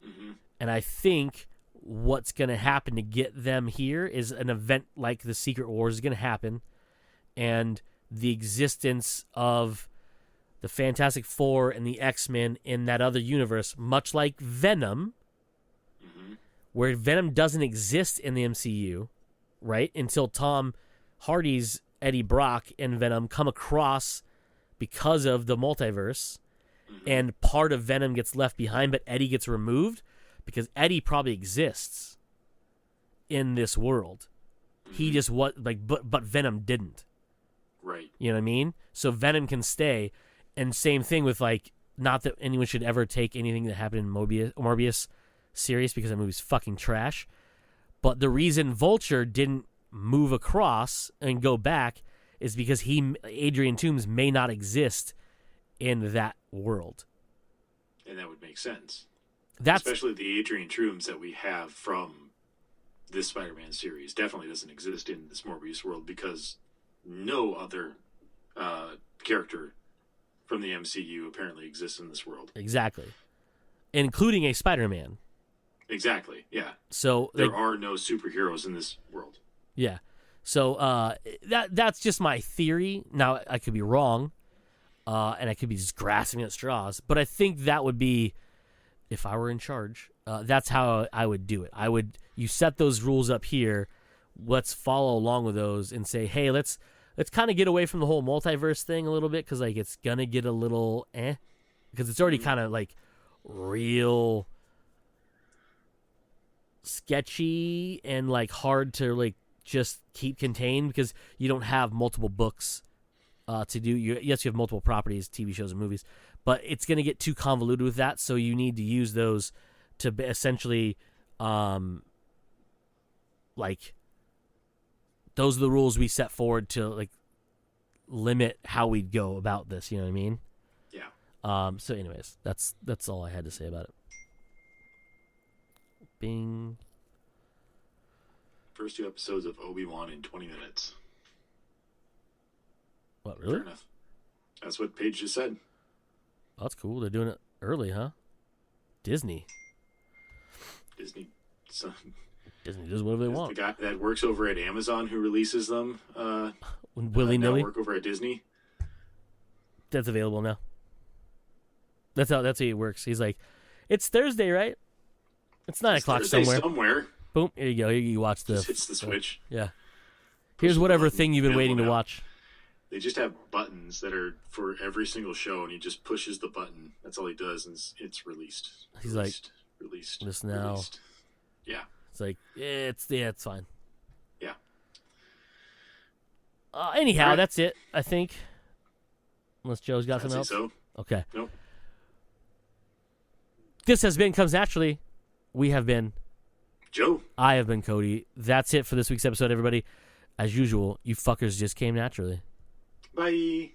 Mm-hmm. And I think what's going to happen to get them here is an event like the Secret Wars is going to happen, and the existence of the Fantastic Four and the X-Men in that other universe, much like Venom, where Venom doesn't exist in the MCU, right? Until Tom Hardy's Eddie Brock and Venom come across because of the multiverse, and part of Venom gets left behind, but Eddie gets removed because Eddie probably exists in this world. He just was like, but Venom didn't. Right. You know what I mean? So Venom can stay, and same thing with like, not that anyone should ever take anything that happened in Morbius serious because that movie's fucking trash. But the reason Vulture didn't move across and go back is because Adrian Toomes may not exist in that world. And that would make sense. Especially the Adrian Toomes that we have from this Spider-Man series definitely doesn't exist in this Morbius world because no other character from the MCU apparently exists in this world. Exactly. Including a Spider-Man. Exactly, yeah. So there are no superheroes in this world. Yeah. So that's just my theory. Now, I could be wrong, and I could be just grasping at straws, but I think that would be, if I were in charge, that's how I would do it. You set those rules up here, let's follow along with those and say, hey, let's kind of get away from the whole multiverse thing a little bit, because like it's gonna get a little because it's already kind of like real sketchy and like hard to like just keep contained, because you don't have multiple books to do. Yes, you have multiple properties, TV shows and movies, but it's going to get too convoluted with that, so you need to use those to essentially like those are the rules we set forward to like limit how we'd go about this, you know what I mean? Yeah. So anyways, that's all I had to say about it. Bing. First 2 episodes of Obi-Wan in 20 minutes. What, really? Fair enough. That's what Paige just said. Oh, that's cool. They're doing it early, huh? Disney. So, Disney does whatever they want. The guy that works over at Amazon who releases them willy-nilly. Work over at Disney. That's available now. That's how it works. He's like, it's Thursday, right? It's 9 o'clock somewhere. Boom, here you go. Here you watch the... Just hits the switch. Yeah. Here's whatever thing you've been waiting to watch. They just have buttons that are for every single show, and he just pushes the button. That's all he does, and it's released. He's released. This now. Released. Yeah. It's like, it's fine. Yeah. Anyhow, right. That's it, I think. Unless Joe's got something else. So. Okay. Nope. This has been Comes Naturally. We have been Joe. I have been Cody. That's it for this week's episode, everybody. As usual, you fuckers just came naturally. Bye.